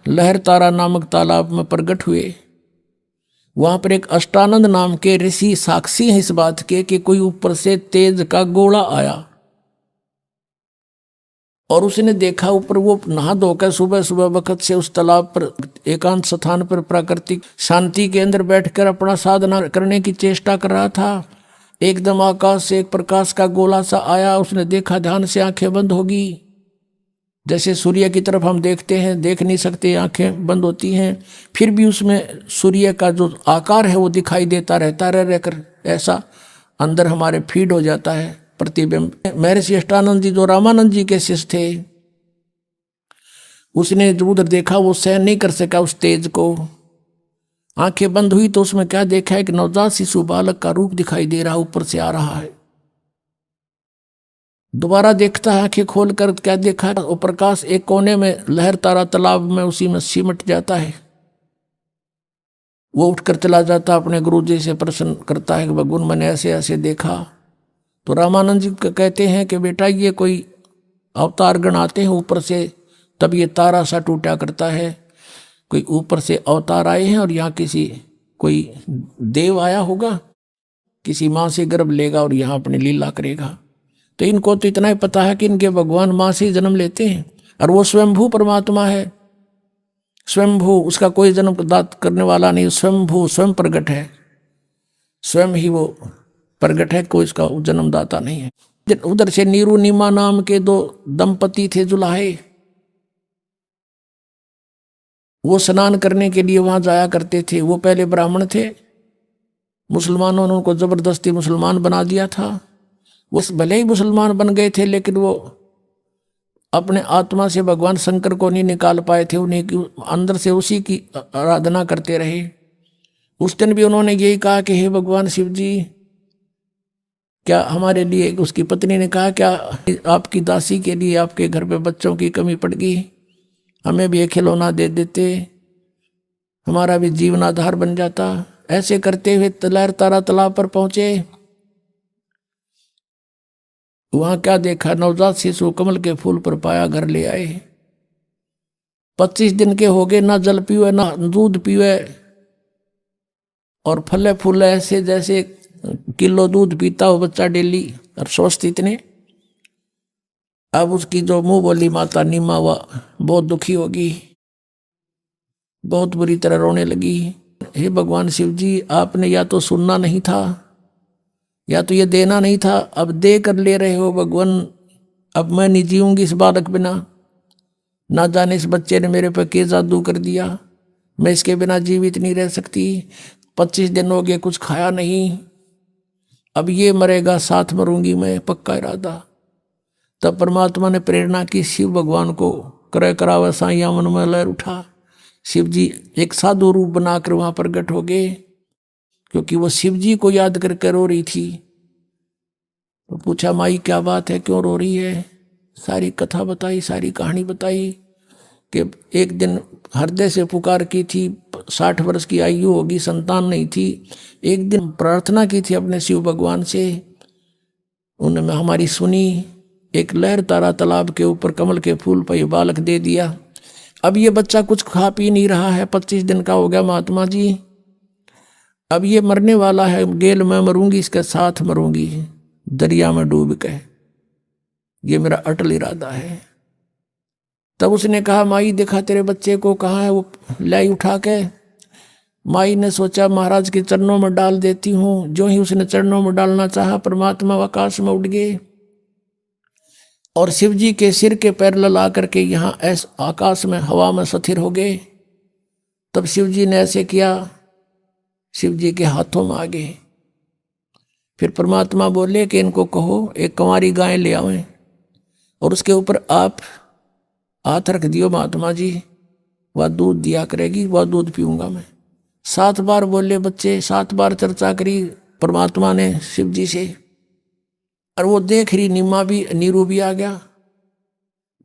लहर तारा नामक तालाब में प्रकट हुए, वहां पर एक अष्टानंद नाम के ऋषि साक्षी हैं इस बात के कि कोई ऊपर से तेज का गोला आया और उसने देखा ऊपर वो नहा धोकर सुबह सुबह वक्त से उस तालाब पर एकांत स्थान पर प्राकृतिक शांति के अंदर बैठकर अपना साधना करने की चेष्टा कर रहा था। एकदम आकाश से एक प्रकाश का गोला सा आया, उसने देखा, ध्यान से आंखें बंद होगी। जैसे सूर्य की तरफ हम देखते हैं, देख नहीं सकते, आंखें बंद होती हैं, फिर भी उसमें सूर्य का जो आकार है वो दिखाई देता रहता रहकर ऐसा अंदर हमारे फीड हो जाता है प्रतिबिंब। महर्षि अष्टानंद जी जो रामानंद जी के शिष्य थे, उसने जो उधर देखा वो सहन नहीं कर सका उस तेज को। आंखें बंद हुई तो उसमें क्या देखा है कि नवजात शिशु बालक का रूप दिखाई दे रहा, ऊपर से आ रहा है। दोबारा देखता है आंखें खोलकर, क्या देखा, वो प्रकाश एक कोने में लहर तारा तालाब में उसी में सिमट जाता है। वो उठकर चला जाता, अपने गुरु जी से प्रश्न करता है कि भगवान मैंने ऐसे ऐसे देखा। तो रामानंद जी कहते हैं कि बेटा ये कोई अवतार गण आते हैं ऊपर से तब ये तारा सा टूटा करता है। कोई ऊपर से अवतार आए हैं और यहाँ किसी कोई देव आया होगा, किसी माँ से गर्भ लेगा और यहाँ अपनी लीला करेगा। तो इनको तो इतना ही पता है कि इनके भगवान माँ से जन्म लेते हैं और वो स्वयंभू परमात्मा है। स्वयंभू, उसका कोई जन्म दात करने वाला नहीं, स्वयंभू स्वयं प्रगट है, स्वयं ही वो प्रगट है, कोई इसका जन्मदाता नहीं है। उधर से नीरू नीमा नाम के 2 दंपति थे जुलाहे, वो स्नान करने के लिए वहां जाया करते थे। वो पहले ब्राह्मण थे, मुसलमानों ने उनको जबरदस्ती मुसलमान बना दिया था। वो भले ही मुसलमान बन गए थे लेकिन वो अपने आत्मा से भगवान शंकर को नहीं निकाल पाए थे, उन्हें अंदर से उसी की आराधना करते रहे। उस दिन भी उन्होंने यही कहा कि हे भगवान शिव जी, क्या हमारे लिए, उसकी पत्नी ने कहा, क्या आपकी दासी के लिए आपके घर पे बच्चों की कमी पड़ गई, हमें भी एक खिलौना दे देते, हमारा भी जीवनाधार बन जाता। ऐसे करते हुए लहर तारा तालाब पर पहुंचे। वहां क्या देखा, नवजात शिशु कमल के फूल पर पाया, घर ले आए। 25 दिन के हो गए, ना जल पीवे ना दूध पीवे, और फले फूले ऐसे जैसे किलो दूध पीता हो बच्चा डेली, और स्वस्थ इतने। अब उसकी जो मुंह बोली माता नीमा वह बहुत दुखी होगी, बहुत बुरी तरह रोने लगी। हे भगवान शिव जी, आपने या तो सुनना नहीं था या तो ये देना नहीं था, अब दे कर ले रहे हो भगवान। अब मैं नहीं जीऊंगी इस बालक बिना, ना जाने इस बच्चे ने मेरे पर क्या जादू कर दिया, मैं इसके बिना जीवित नहीं रह सकती। 25 दिन हो गए, कुछ खाया नहीं, अब ये मरेगा साथ मरूंगी मैं, पक्का इरादा। तब परमात्मा ने प्रेरणा की, शिव भगवान को करे करावे साइया मन में लहर उठा। शिव जी एक साधु रूप बनाकर वहां प्रकट हो गए, क्योंकि वो शिव जी को याद करके रो रही थी। तो पूछा, माई क्या बात है, क्यों रो रही है? सारी कथा बताई, सारी कहानी बताई कि एक दिन हृदय से पुकार की थी, 60 वर्ष की आयु होगी, संतान नहीं थी। एक दिन प्रार्थना की थी अपने शिव भगवान से, उन्होंने हमारी सुनी। एक लहर तारा तालाब के ऊपर कमल के फूल पर ये बालक दे दिया। अब ये बच्चा कुछ खा पी नहीं रहा है, 25 दिन का हो गया महात्मा जी। अब ये मरने वाला है, गेल मैं मरूंगी, इसके साथ मरूंगी दरिया में डूब के, ये मेरा अटल इरादा है। तब उसने कहा, माई देखा तेरे बच्चे को, कहाँ है वो, लाई उठा के। माई ने सोचा महाराज के चरणों में डाल देती हूँ। जो ही उसने चरणों में डालना चाहा, परमात्मा आकाश में उड़ गए और शिव जी के सिर के पैर लला करके यहाँ ऐसे आकाश में हवा में स्थिर हो गए। तब शिव जी ने ऐसे किया, शिव जी के हाथों में आ गए। फिर परमात्मा बोले कि इनको कहो एक कंवारी गाय ले आवें और उसके ऊपर आप हाथ रख दियो महात्मा जी, वह दूध दिया करेगी, वह दूध पीऊंगा मैं। 7 बार बोले बच्चे, 7 बार चर्चा करी परमात्मा ने शिव जी से। और वो देख रही, नीमा भी, नीरू भी आ गया।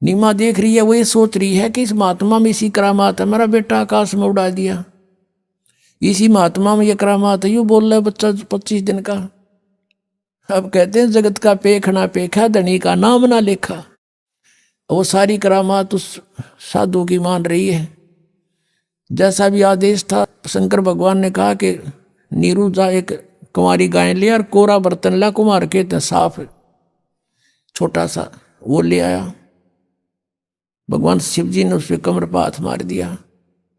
नीमा देख रही है, वो ये सोच रही है कि इस महात्मा में इसी करामात है, मेरा बेटा आकाश में उड़ा दिया, इसी महात्मा में ये करामात है। यूँ बोल रहा है बच्चा 25 दिन का। अब कहते हैं जगत का पेखना पेखा, धनी का नाम ना लेखा। वो सारी करामात उस साधु की मान रही है। जैसा भी आदेश था, शंकर भगवान ने कहा कि नीरू जा एक कुंवारी गाय ले और कोरा बर्तन ला, कुमार के साफ छोटा सा, वो ले आया। भगवान शिव जी ने उस पर कमर पर हाथ मार दिया।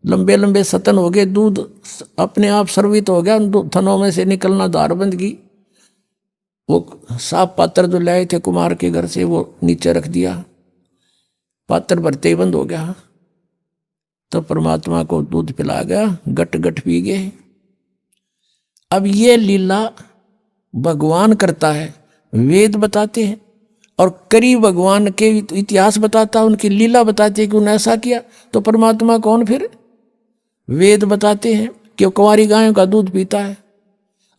लंबे लंबे सतन हो गए, दूध अपने आप सर्वित हो गया, थनों में से निकलना धार बंद की। वो साफ पात्र जो लाए थे कुमार के घर से, वो नीचे रख दिया, पात्र भरते ही बंद हो गया। तो परमात्मा को दूध पिला गया, गट गट पी गए। अब ये लीला भगवान करता है, वेद बताते हैं, और करी भगवान के इतिहास बताता है, उनकी लीला बताते हैं कि उन्होंने ऐसा किया। तो परमात्मा कौन फिर? वेद बताते हैं कि कुंवारी गायों का दूध पीता है।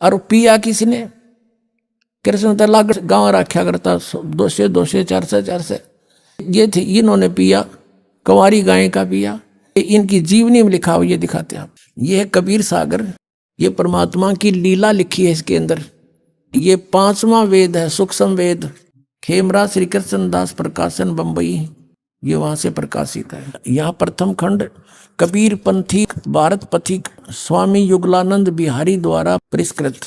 और पिया किसने? कृष्ण तलाक गाँव रखा करता, 200 200 400 400 ये थे, इन्होंने पिया, कुंवारी गाय का पिया। इनकी जीवनी में लिखा हुआ ये दिखाते हैं आप। ये है कबीर सागर, ये परमात्मा की लीला लिखी है इसके अंदर। ये 5वां वेद है, सूक्ष्म वेद। खेमरा श्री कृष्ण दास प्रकाशन बम्बई। ये वहां से प्रकाशित है। यहाँ प्रथम खंड कबीर पंथी भारत पथिक स्वामी युगलानंद बिहारी द्वारा परिष्कृत,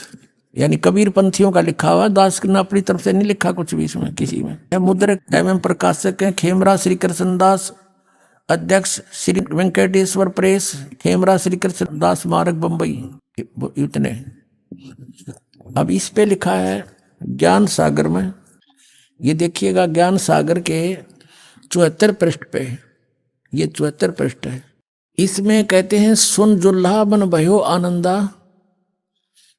यानी कबीर पंथियों का लिखा हुआ, दास ने अपनी तरफ से नहीं लिखा कुछ भी इसमें किसी में। मुद्रक एवं प्रकाशक है खेमरा श्री कृष्ण दास, अध्यक्ष श्री वेंकटेश्वर प्रेस, खेमरा श्री कृष्ण दास स्मारक बम्बई। इतने। अब इस पे लिखा है ज्ञान सागर में, ये देखिएगा ज्ञान सागर के 74 पृष्ठ पे, ये 74 पृष्ठ है। इसमें कहते हैं सुन जुल्हा बन भयो आनंदा,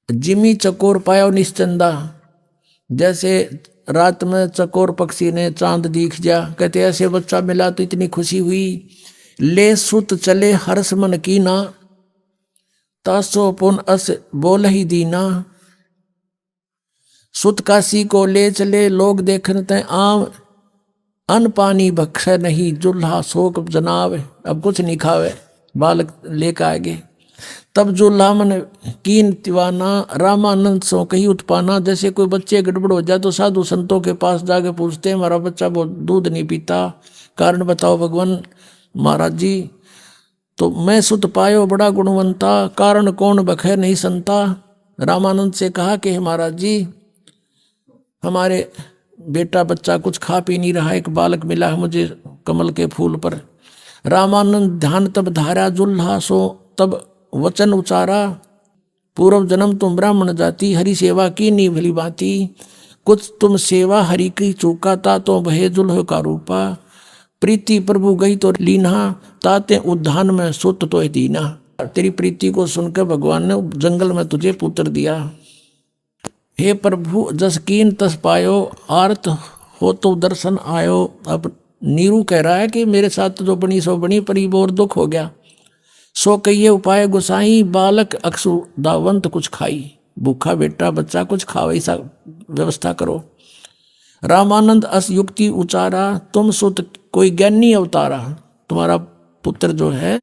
जिमी चकोर पायो निश्चंदा। जैसे रात में चकोर पक्षी ने चांद दिख जा, कहते ऐसे बच्चा मिला तो इतनी खुशी हुई। ले सुत चले हर्ष मन कीना, तासो पुन अस बोल ही दीना। सुत काशी को ले चले लोग देखते आम, अन पानी बख्शे नहीं जुल्हा शोक जनाव। अब कुछ नहीं खावे, बालक लेकर आगे। तब जुल्हा मन कीन दीवाना, रामानंद सो कही उत्पाना। जैसे कोई बच्चे गड़बड़ हो जाए तो साधु संतों के पास जाके पूछते हैं हमारा बच्चा वो दूध नहीं पीता, कारण बताओ भगवान। महाराज जी तो मैं सुत पायो बड़ा गुणवंता, कारण कौन बखे नहीं संता। रामानंद से कहा कि महाराज जी हमारे बेटा बच्चा कुछ खा पी नहीं रहा, एक बालक मिला है मुझे कमल के फूल पर। रामानंद ध्यान तब धारा जुल्हा सो तब वचन उचारा, पूर्व जन्म तुम ब्राह्मण जाति, हरि सेवा की नी भली बाती। कुछ तुम सेवा हरि की चूका ता, तो भय जुल्ह का रूपा। प्रीति प्रभु गई तो लीना, ताते उद्यान में सुत तो दीना। तेरी प्रीति को सुनकर भगवान ने जंगल में तुझे पुत्र दिया। हे प्रभु जस कीन तस पायो, आर्त हो तो दर्शन आयो। अब नीरू कह रहा है कि मेरे साथ जो बनी सो बनी, पर और दुख हो गया। सो कहिए उपाय गुसाई, बालक अक्सु दावंत कुछ खाई। भूखा बेटा बच्चा कुछ खाओ, ऐसा व्यवस्था करो। रामानंद अस युक्ति उचारा, तुम सुत कोई ज्ञानी अवतारा। तुम्हारा पुत्र जो है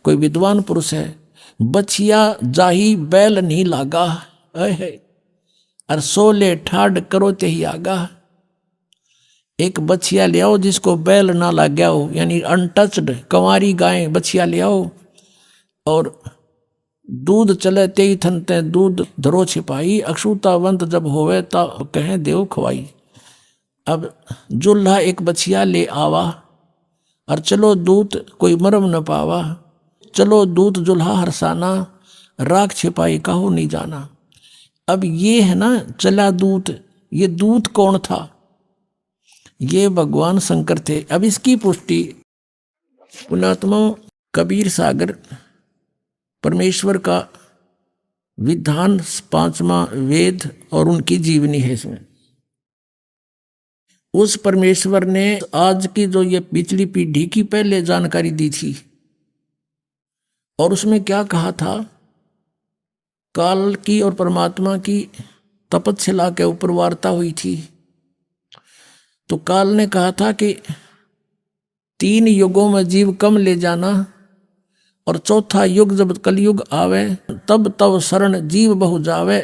कोई विद्वान पुरुष है। बछिया जाही बैल नहीं लागा, और सोले ठाड करो ते ही आगा। एक बछिया ले आओ जिसको बैल ना लग गया हो, यानी अनटच्ड कंवारी गाय बछिया ले आओ। और दूध चले ते ही थनते दूध धरो छिपाई, अक्षुतावंत जब होवे ता कहें देव खवाई। अब जुल्हा एक बछिया ले आवा, और चलो दूत कोई मरम न पावा। चलो दूत जुल्हा हरसाना, राख छिपाई कहो नहीं जाना। अब ये है ना चला दूत, ये दूत कौन था? ये भगवान शंकर थे। अब इसकी पुष्टि पुण्यात्मा कबीर सागर परमेश्वर का विधान 5वां वेद और उनकी जीवनी है। इसमें उस परमेश्वर ने आज की जो ये पिछली पीढ़ी की पहले जानकारी दी थी, और उसमें क्या कहा था? काल की और परमात्मा की तपस्या के ऊपर वार्ता हुई थी। तो काल ने कहा था कि 3 युगों में जीव कम ले जाना, और चौथा युग जब कलयुग आवे तब तब शरण जीव बहु जावे।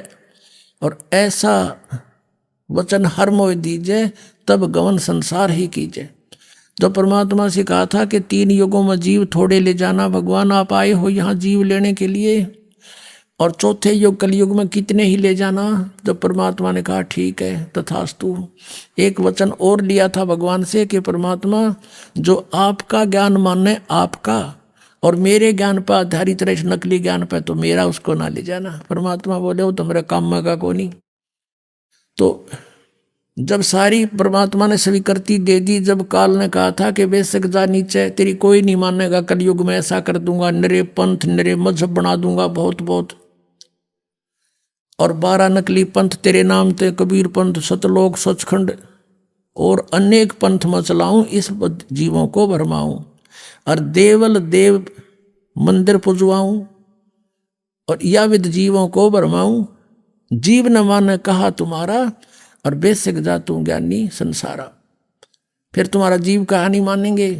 और ऐसा वचन हर मोह दीजे, तब गवन संसार ही कीजिए। जो परमात्मा से कहा था कि 3 युगों में जीव थोड़े ले जाना, भगवान आप आए हो यहाँ जीव लेने के लिए, और चौथे युग कलयुग में कितने ही ले जाना। जब परमात्मा ने कहा ठीक है तथास्तु। एक वचन और लिया था भगवान से कि परमात्मा जो आपका ज्ञान माने आपका, और मेरे ज्ञान पर आधारित रहे नकली ज्ञान पर, तो मेरा उसको ना ले जाना। परमात्मा बोले वो तो मेरे काम में का को नहीं। तो जब सारी परमात्मा ने स्वीकृति दे दी, जब काल ने कहा था कि बेशक जा नीचे, तेरी कोई नहीं मानेगा, कलयुग में ऐसा कर दूंगा, नरे पंथ नरे मजहब बना दूंगा बहुत बहुत, और 12 नकली पंथ तेरे नाम ते, कबीर पंथ, सतलोक, सचखंड और अनेक पंथ में चलाऊं, इस जीवों को भरमाऊं, और देवल देव मंदिर पुजवाऊं, और याविद जीवों को भरमाऊं। जीव न माने कहा तुम्हारा, और बेशक जा तू ज्ञानी संसारा। फिर तुम्हारा जीव कहा नहीं मानेंगे।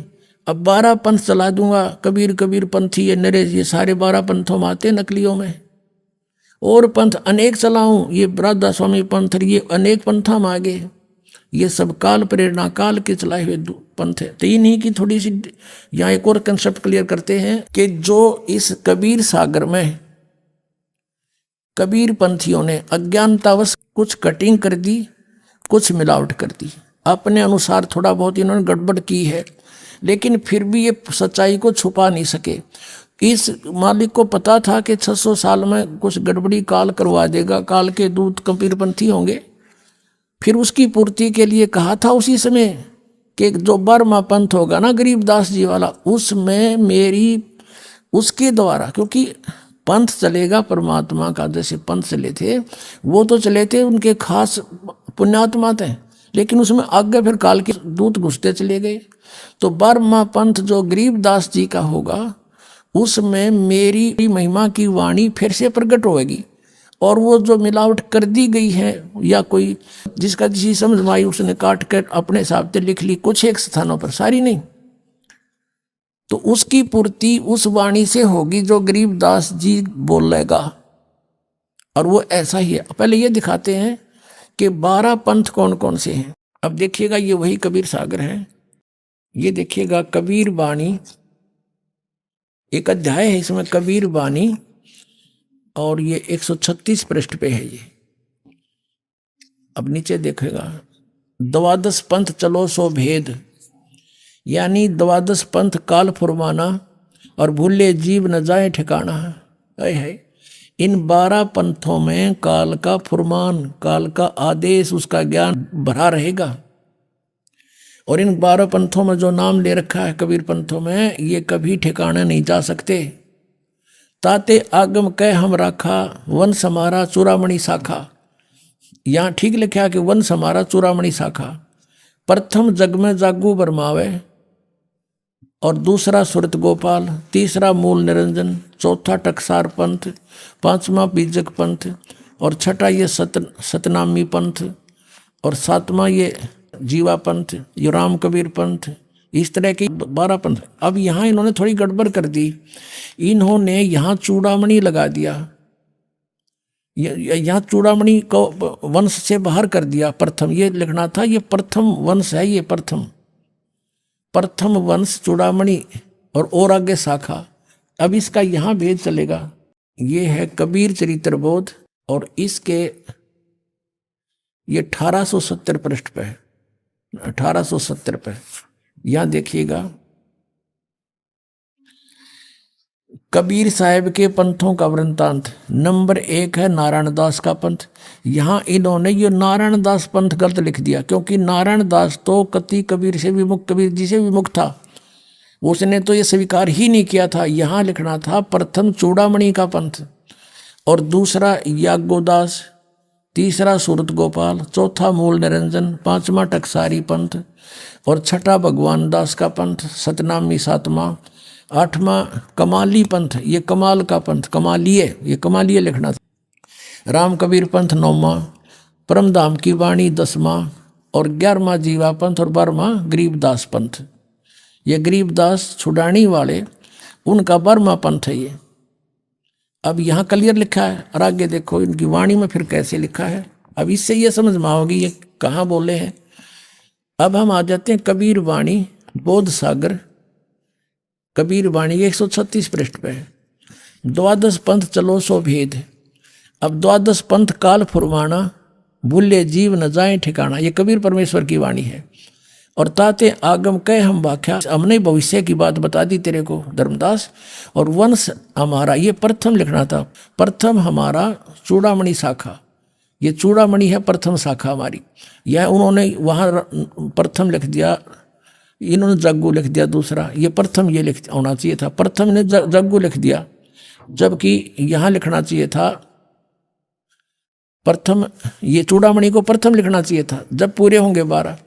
अब 12 पंथ चला दूंगा, कबीर कबीर पंथी ये नरे, ये सारे 12 पंथों में आते नकलियों में। और पंथ अनेक चलाऊं, ये राधा स्वामी पंथ, ये अनेक पंथा में आगे। ये सब काल प्रेरणा, काल के चलाए हुए पंथ है। तो ये नहीं कि थोड़ी सी यहाँ एक और कंसेप्ट क्लियर करते हैं कि जो इस कबीर सागर में कबीर पंथियों ने अज्ञानतावश कुछ कटिंग कर दी, कुछ मिलावट कर दी, अपने अनुसार थोड़ा बहुत इन्होंने गड़बड़ की है, लेकिन फिर भी ये सच्चाई को छुपा नहीं सके। इस मालिक को पता था कि 600 साल में कुछ गड़बड़ी काल करवा देगा, काल के दूत कबीरपंथी होंगे। फिर उसकी पूर्ति के लिए कहा था उसी समय कि जो बर्मा पंथ होगा ना गरीबदास जी वाला, उसमें मेरी उसके द्वारा, क्योंकि पंथ चलेगा परमात्मा का, जैसे पंथ चले थे वो तो चले थे उनके खास पुण्यात्मा थे, लेकिन उसमें आगे फिर काल के दूत घुसते चले गए। तो बर्मा पंथ जो गरीबदास जी का होगा उसमें मेरी महिमा की वाणी फिर से प्रकट होगी, और वो जो मिलावट कर दी गई है या कोई जिसका जिसी समझ में आई उसने काट कर अपने हिसाब से लिख ली, कुछ एक स्थानों पर, सारी नहीं, तो उसकी पूर्ति उस वाणी से होगी जो गरीबदास जी बोलेगा। और वो ऐसा ही है। पहले ये दिखाते हैं कि 12 पंथ कौन कौन से हैं। अब देखिएगा ये वही कबीर सागर है। ये देखिएगा कबीर वाणी, एक अध्याय है इसमें कबीर वाणी, और ये 136 पृष्ठ पे है ये। अब नीचे देखेगा 12 पंथ चलो सो भेद, यानी 12 पंथ काल फुरमाना और भूले जीव न जाए ठिकाना है। इन 12 पंथों में काल का फुरमान, काल का आदेश, उसका ज्ञान भरा रहेगा। और इन 12 पंथों में जो नाम ले रखा है कबीर पंथों में, ये कभी ठिकाने नहीं जा सकते। ताते आगम कह हम राखा, वन समारा चूड़ामणि शाखा। यहाँ ठीक लिखा कि वन समारा चूड़ामणि शाखा। प्रथम जग में जागू बरमावे, और दूसरा सुरत गोपाल, तीसरा मूल निरंजन, चौथा टकसार पंथ, पांचवा बीजक पंथ, और छठा ये सतनामी पंथ, और सातवां ये जीवा पंथ, ये राम कबीर पंथ। इस तरह के 12 पंथ। अब यहाँ इन्होंने थोड़ी गड़बड़ कर दी, इन्होंने यहाँ चूड़ामणि लगा दिया, यहाँ चूड़ामणि को वंश से बाहर कर दिया। प्रथम ये लिखना था, ये प्रथम वंश है, ये प्रथम वंश चूड़ामणि, और आगे शाखा। अब इसका यहाँ भेद चलेगा। ये है कबीर चरित्र बोध, और इसके ये 1870 पृष्ठ पे है, 1870 पे। यहाँ देखिएगा कबीर साहब के पंथों का वृंतांत। नंबर 1 है नारायण दास का पंथ। यहाँ इन्होंने ये नारायण दास पंथ गलत लिख दिया, क्योंकि नारायण दास तो कति कबीर से विमुख, कबीर जी से विमुख था, उसने तो ये स्वीकार ही नहीं किया था। यहाँ लिखना था प्रथम चूड़ामणि का पंथ, और दूसरा याज्ञोदास, तीसरा सूरत गोपाल, चौथा मूल निरंजन, पांचवा टकसारी पंथ, और छठा भगवान दास का पंथ, सतनामी सातवां, आठवां कमाली पंथ, ये कमाल का पंथ, कमालिये, ये कमालिये लिखना था। राम कबीर पंथ 9वां, परमधाम की वाणी 10वां, और 11वां जीवा पंथ, और 12वां गरीबदास पंथ। ये गरीबदास छुड़ानी वाले, उनका 12वां पंथ है ये। अब यहाँ क्लियर लिखा है, और आगे देखो इनकी वाणी में फिर कैसे लिखा है। अब इससे ये समझ में आओगी ये कहाँ बोले हैं। अब हम आ जाते हैं कबीर वाणी बोध सागर। कबीर वाणी 136 पृष्ठ पे है। 12 पंथ चलो सो भेद। अब 12 पंथ काल फुरमाना, भूले जीव न जाए ठिकाना। ये कबीर परमेश्वर की वाणी है। और ताते आगम कह हम व्याख्या, हमने भविष्य की बात बता दी तेरे को धर्मदास। और वंश हमारा, ये प्रथम लिखना था, प्रथम हमारा चूड़ामणि शाखा, ये चूड़ामणि है प्रथम शाखा हमारी। यह उन्होंने वहाँ प्रथम लिख दिया, इन्होंने जग्गू लिख दिया दूसरा, ये प्रथम ये लिख होना चाहिए था, प्रथम ने जग्गू लिख दिया, जबकि यहाँ लिखना चाहिए था प्रथम, ये चूड़ामणि को प्रथम लिखना चाहिए था जब पूरे होंगे 12।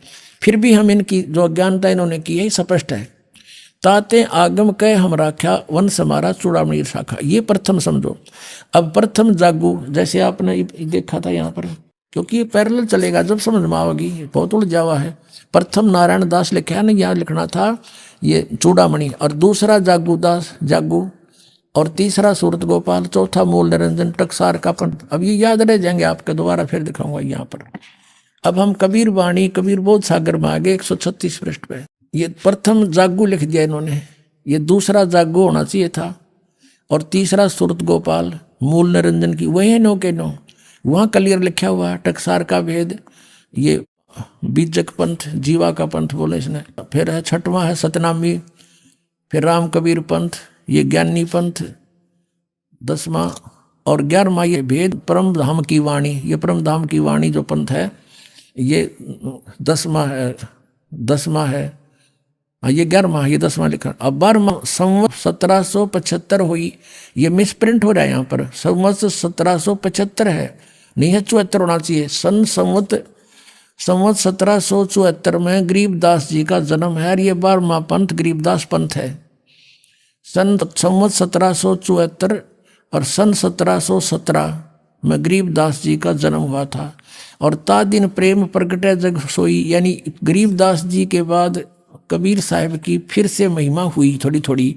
फिर भी हम इनकी जो अज्ञानता इन्होंने की है स्पष्ट है। ताते आगम कह हम राख्या, वंश हमारा चूड़ामणि शाखा, ये प्रथम समझो। अब प्रथम जागू, जैसे आपने देखा था यहाँ पर, क्योंकि ये पैरेलल चलेगा, जब समझ में आवेगी, बहुत उलझा हुआ है। प्रथम नारायण दास लिखा है ना, यहाँ लिखना था ये चूड़ामणि, और दूसरा जागू दास जागू, और तीसरा सूरत गोपाल, चौथा मूल निरंजन, टकसार का पंथ। अब ये याद रह जाएंगे आपके, दोबारा फिर दिखाऊंगा यहाँ पर। अब हम कबीर वाणी कबीर बोध सागर में आगे 136 पृष्ठ पे। ये प्रथम जागू लिख दिया इन्होंने, ये दूसरा जागू होना चाहिए था, और तीसरा सूरत गोपाल मूल निरंजन की, वही नो के नो वहाँ क्लियर लिखा हुआ है। टकसार का भेद, ये बीजक पंथ जीवा का पंथ बोले इसने। फिर है छठवां है सतनामी, फिर राम कबीर पंथ ये ज्ञानी पंथ 10वां, और 11वां ये भेद परम धाम की वाणी, ये परम धाम की वाणी जो पंथ है ये 10वां है, ये 11वां, ये 10वां लिखा। अब 12वां संवत 1775 हुई, ये मिसप्रिंट हो रहा है यहाँ पर, संवत 1775 है, नहीं है 74 होना चाहिए। संवत 1774 में गरीबदास जी का जन्म है, और ये 12वां पंथ गरीबदास पंथ है। संवत 1774 और सन 1717 में गरीबदास जी का जन्म हुआ था। और ता दिन प्रेम प्रगटे जग सोई, यानी गरीबदास जी के बाद कबीर साहब की फिर से महिमा हुई थोड़ी थोड़ी।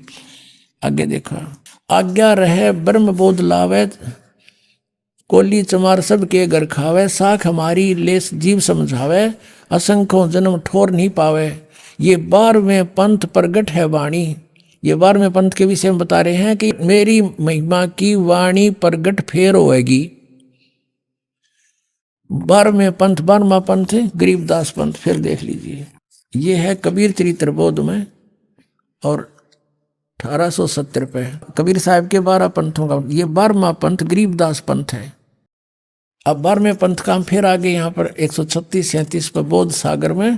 आगे देखा, आज्ञा रहे ब्रह्म बोध लावे, कोली चमार सब के घर खावे, साख हमारी लेस जीव समझावे, असंख्यों जन्म ठोर नहीं पावे। ये 12वें पंथ प्रगट है वाणी, ये 12वें पंथ के विषय में बता रहे हैं कि मेरी महिमा की वाणी प्रगट फेर होएगी। 12वें पंथ 12वां पंथ गरीबदास पंथ, फिर देख लीजिए, ये है कबीर चरित्र बोध में, और 1870 पे कबीर साहब के 12 पंथों का, ये 12वां पंथ गरीबदास पंथ है। अब 12वें पंथ का हम फिर आगे यहाँ पर 136-37 पर बोध सागर में,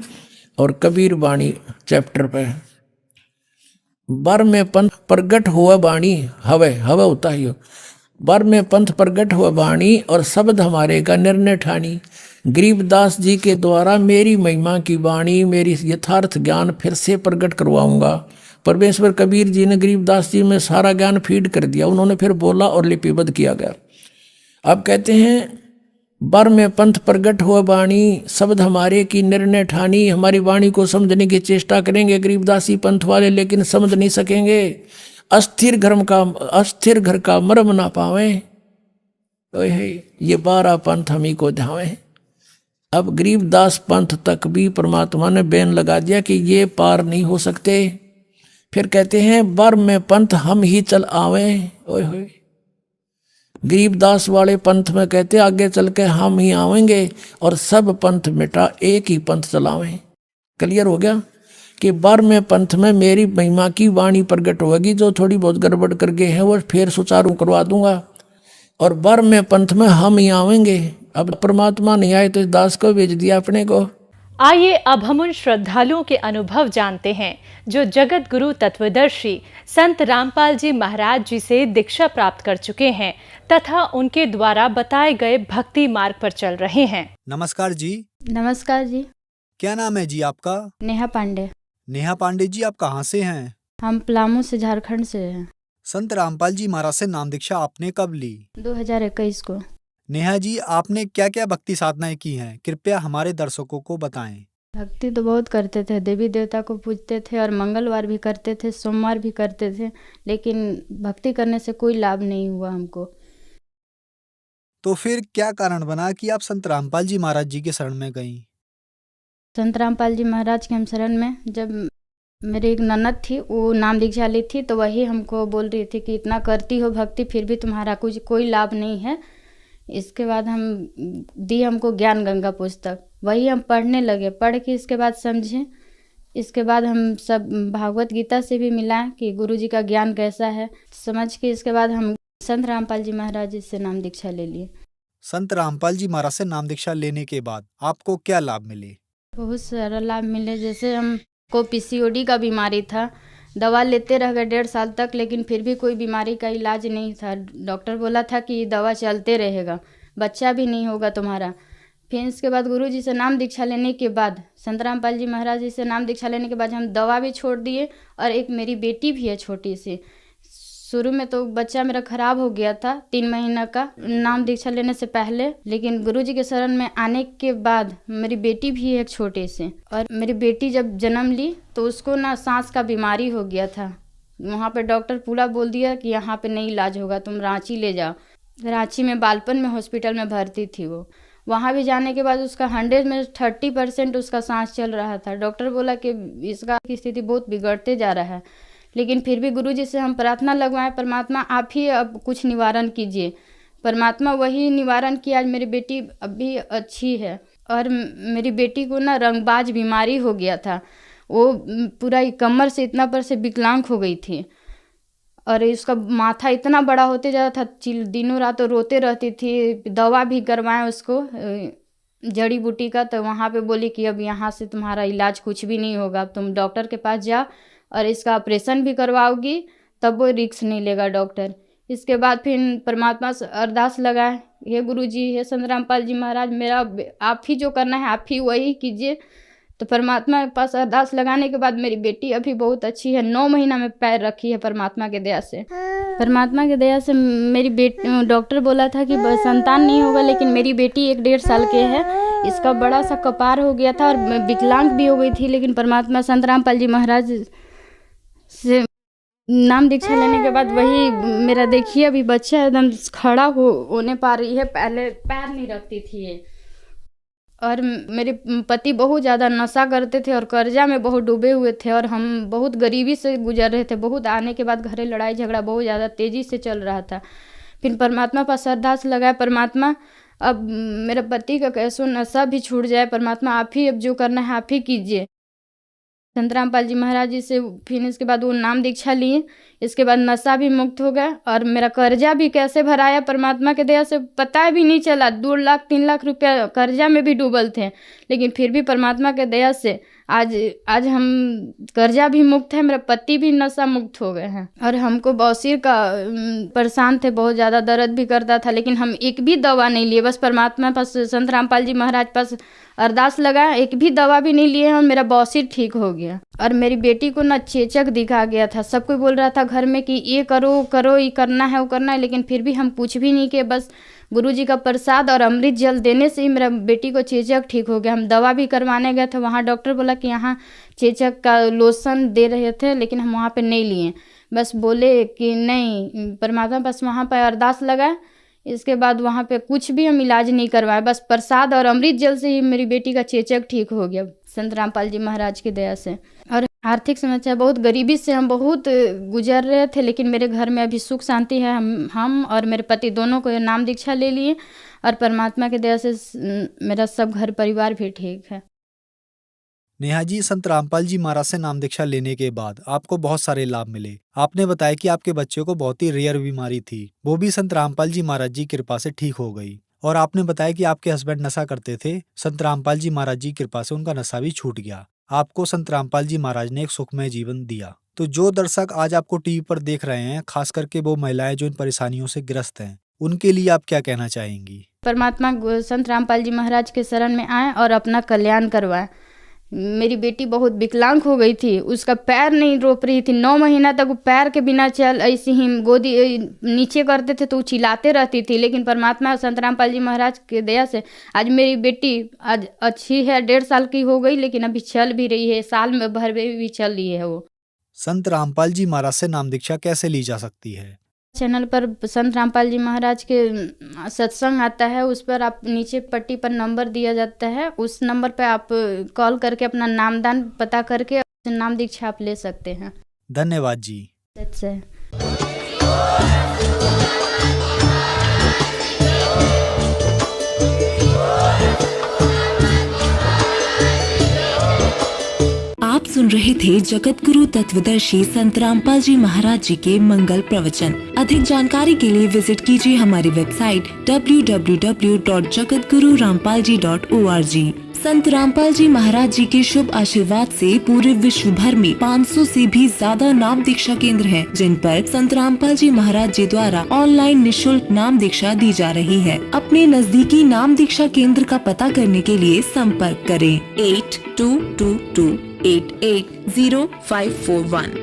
और कबीर वाणी चैप्टर पे 12वें पंथ प्रगट हुआ वाणी, हवे होता है 12वें पंथ प्रगट हुआ वाणी, और शब्द हमारे का निर्णय ठानी। गरीबदास जी के द्वारा मेरी महिमा की वाणी, मेरी यथार्थ ज्ञान फिर से प्रकट करवाऊंगा। परमेश्वर कबीर जी ने गरीबदास जी में सारा ज्ञान फीड कर दिया, उन्होंने फिर बोला और लिपिबद्ध किया गया। अब कहते हैं 12वें पंथ प्रगट हुआ वाणी, शब्द हमारे की निर्णय ठानी। हमारी वाणी को समझने की चेष्टा करेंगे गरीबदासी पंथ वाले, लेकिन समझ नहीं सकेंगे। अस्थिर घर का मर्म ना पावे, ये 12 पंथ हम ही को ध्यावे। अब गरीबदास पंथ तक भी परमात्मा ने बैन लगा दिया कि ये पार नहीं हो सकते। फिर कहते हैं 12वें पंथ हम ही चल आवे। ओए गरीबदास वाले पंथ में कहते आगे चल के हम ही आवेंगे, और सब पंथ मिटा एक ही पंथ चलावें। क्लियर हो गया कि 12वें पंथ में मेरी महिमा की वाणी प्रकट होगी, जो थोड़ी बहुत गड़बड़ कर गए हैं वो फिर सुचारू करवा दूंगा, और 12वें पंथ में हम ही आवेंगे। अब परमात्मा नहीं आए तो इस दास को भेज दिया अपने को। आइए अब हम उन श्रद्धालुओं के अनुभव जानते हैं जो जगत गुरु तत्वदर्शी संत रामपाल जी महाराज जी से दीक्षा प्राप्त कर चुके हैं तथा उनके द्वारा बताए गए भक्ति मार्ग पर चल रहे हैं। नमस्कार जी। नमस्कार जी। क्या नाम है जी आपका? नेहा पांडे। नेहा पांडे जी, आप कहाँ से हैं? हम पलामू से, झारखंड से हैं। संत रामपाल जी महाराज से नाम दीक्षा आपने कब ली? 2021 को। नेहा जी, आपने क्या क्या भक्ति साधनाएं की हैं, कृपया हमारे दर्शकों को बताएं। भक्ति तो बहुत करते थे, देवी देवता को पूजते थे और मंगलवार भी करते थे, सोमवार भी करते थे, लेकिन भक्ति करने से कोई लाभ नहीं हुआ हमको। तो फिर क्या कारण बना कि आप संत रामपाल जी महाराज जी के शरण में गईं? संत रामपाल जी महाराज के हम शरण में, जब मेरी एक ननद थी वो नाम दीक्षा ली थी, तो वही हमको बोल रही थी कि इतना करती हो भक्ति फिर भी तुम्हारा कुछ कोई लाभ नहीं है। इसके बाद हम दी हमको ज्ञान गंगा पुस्तक, वही हम पढ़ने लगे। पढ़ के इसके बाद समझे, इसके बाद हम सब भागवत गीता से भी मिलाएं कि गुरु जी का ज्ञान कैसा है, समझ के इसके बाद हम संत रामपाल जी महाराज जी से नाम दीक्षा ले लिए। संत रामपाल जी महाराज से नाम दीक्षा लेने के बाद आपको क्या लाभ मिले? बहुत सारा लाभ मिले। जैसे हमको PCOD का बीमारी था, दवा लेते रह गए 1.5 साल तक, लेकिन फिर भी कोई बीमारी का इलाज नहीं था। डॉक्टर बोला था कि दवा चलते रहेगा, बच्चा भी नहीं होगा तुम्हारा। फिर इसके बाद गुरु जी से नाम दीक्षा लेने के बाद, संत रामपाल जी महाराज जी से नाम दीक्षा लेने के बाद हम दवा भी छोड़ दिए। और एक मेरी बेटी भी है छोटी सी, शुरू में तो बच्चा मेरा खराब हो गया था 3 महीना का नाम दीक्षा लेने से पहले, लेकिन गुरु जी के शरण में आने के बाद मेरी बेटी भी है एक छोटे से। और मेरी बेटी जब जन्म ली तो उसको ना सांस का बीमारी हो गया था। वहाँ पे डॉक्टर पूरा बोल दिया कि यहाँ पे नहीं इलाज होगा, तुम रांची ले जाओ। रांची में बालपन में हॉस्पिटल में भर्ती थी वो। वहाँ भी जाने के बाद उसका 100 में 30% उसका सांस चल रहा था। डॉक्टर बोला कि इसका की स्थिति बहुत बिगड़ते जा रहा है, लेकिन फिर भी गुरुजी से हम प्रार्थना लगवाएं, परमात्मा आप ही अब कुछ निवारण कीजिए। परमात्मा वही निवारण किया। आज मेरी बेटी अभी अच्छी है। और मेरी बेटी को ना रंगबाज बीमारी हो गया था, वो पूरा कमर से इतना पर से विकलांग हो गई थी और इसका माथा इतना बड़ा होते जा रहा था, दिनों रात रोते रहती थी। दवा भी करवाएं उसको जड़ी बूटी का, तो वहाँ पे बोली कि अब यहाँ से तुम्हारा इलाज कुछ भी नहीं होगा, तुम डॉक्टर के पास जाओ और इसका ऑपरेशन भी करवाओगी तब वो रिस्क नहीं लेगा डॉक्टर। इसके बाद फिर परमात्मा से अरदास लगाए, हे गुरुजी, हे संत रामपाल जी महाराज, मेरा आप ही जो करना है आप ही वही कीजिए। तो परमात्मा के पास अरदास लगाने के बाद मेरी बेटी अभी बहुत अच्छी है। 9 महीना में पैर रखी है परमात्मा के दया से। परमात्मा के दया से मेरी बेटी, डॉक्टर बोला था कि संतान नहीं होगा, लेकिन मेरी बेटी 1-1.5 साल के है। इसका बड़ा सा कपार हो गया था और विकलांग भी हो गई थी, लेकिन परमात्मा संत रामपाल जी महाराज से नाम दीक्षा लेने के बाद वही मेरा देखिए अभी बच्चा एकदम खड़ा होने पा रही है। पहले पैर नहीं रखती थी ये। और मेरे पति बहुत ज़्यादा नशा करते थे और कर्जा में बहुत डूबे हुए थे और हम बहुत गरीबी से गुजर रहे थे। बहुत आने के बाद घरे लड़ाई झगड़ा बहुत ज़्यादा तेज़ी से चल रहा था। फिर परमात्मा पास अरदास लगाया, परमात्मा अब मेरे पति का कैसो नशा भी छूट जाए, परमात्मा आप ही अब जो करना है आप ही कीजिए। संत रामपाल जी महाराज जी से फिर इसके बाद वो नाम दीक्षा लिए। इसके बाद नशा भी मुक्त हो गया और मेरा कर्जा भी कैसे भराया परमात्मा के दया से पता भी नहीं चला। 2 लाख 3 लाख रुपया कर्जा में भी डूबल थे, लेकिन फिर भी परमात्मा के दया से आज हम कर्जा भी मुक्त है, मेरा पति भी नशा मुक्त हो गए हैं। और हमको बौसीर का परेशान थे, बहुत ज़्यादा दर्द भी करता था, लेकिन हम एक भी दवा नहीं लिए। बस परमात्मा पास संत रामपाल जी महाराज पास अरदास लगा, एक भी दवा भी नहीं लिए और मेरा बौसीर ठीक हो गया। और मेरी बेटी को ना चेचक दिखा गया था। सब कोई बोल रहा था घर में कि ये करो करो, ये करना है वो करना है, लेकिन फिर भी हम कुछ भी नहीं किए। बस गुरुजी का प्रसाद और अमृत जल देने से ही मेरा बेटी को चेचक ठीक हो गया। हम दवा भी करवाने गए थे, वहाँ डॉक्टर बोला कि यहाँ चेचक का लोशन दे रहे थे, लेकिन हम वहाँ पे नहीं लिए। बस बोले कि नहीं, परमात्मा बस वहाँ पर अरदास लगाए। इसके बाद वहाँ पे कुछ भी हम इलाज नहीं करवाए, बस प्रसाद और अमृत जल से ही मेरी बेटी का चेचक ठीक हो गया संत रामपाल जी महाराज की दया से। और आर्थिक समस्या बहुत गरीबी से हम बहुत गुजर रहे थे, लेकिन मेरे घर में अभी सुख शांति है। हम और मेरे पति दोनों को नाम दीक्षा ले लिए और परमात्मा की दया से मेरा सब घर परिवार भी ठीक है। नेहा जी, संत रामपाल जी महाराज से नाम दीक्षा लेने के बाद आपको बहुत सारे लाभ मिले। आपने बताया कि आपके बच्चे को बहुत ही रेयर बीमारी थी, वो भी संत रामपाल जी महाराज जी की कृपा से ठीक हो गई। और आपने बताया कि आपके हस्बैंड नशा करते थे, संत रामपाल जी महाराज जी की कृपा से उनका नशा भी छूट गया। आपको संत रामपाल जी महाराज ने एक सुखमय जीवन दिया। तो जो दर्शक आज आपको टीवी पर देख रहे हैं, खास करके वो महिलाएं जो इन परेशानियों से ग्रस्त हैं, उनके लिए आप क्या कहना चाहेंगी? परमात्मा संत रामपाल जी महाराज के शरण में आए और अपना कल्याण करवाए। मेरी बेटी बहुत विकलांग हो गई थी, उसका पैर नहीं रोक रही थी। 9 महीना तक वो पैर के बिना चल, ऐसे ही गोदी नीचे करते थे तो चिल्लाते रहती थी, लेकिन परमात्मा संत रामपाल जी महाराज के दया से आज मेरी बेटी आज अच्छी है। 1.5 साल की हो गई, लेकिन अभी चल भी रही है, साल में भर में भी चल रही है वो। संत रामपाल जी महाराज से नाम दीक्षा कैसे ली जा सकती है? चैनल पर संत रामपाल जी महाराज के सत्संग आता है, उस पर आप नीचे पट्टी पर नंबर दिया जाता है, उस नंबर पर आप कॉल करके अपना नामदान पता करके नाम दीक्षा आप ले सकते हैं। धन्यवाद जी। अच्छा। आप सुन रहे थे जगत गुरु तत्वदर्शी संत रामपाल जी महाराज जी के मंगल प्रवचन। अधिक जानकारी के लिए विजिट कीजिए हमारी वेबसाइट www.jagatgururampalji.org। संत रामपाल जी महाराज जी के शुभ आशीर्वाद से पूरे विश्व भर में 500 से भी ज्यादा नाम दीक्षा केंद्र हैं, जिन पर संत रामपाल जी महाराज जी द्वारा ऑनलाइन निशुल्क नाम दीक्षा दी जा रही है। अपने नजदीकी नाम दीक्षा केंद्र का पता करने के लिए संपर्क करें 8222880541।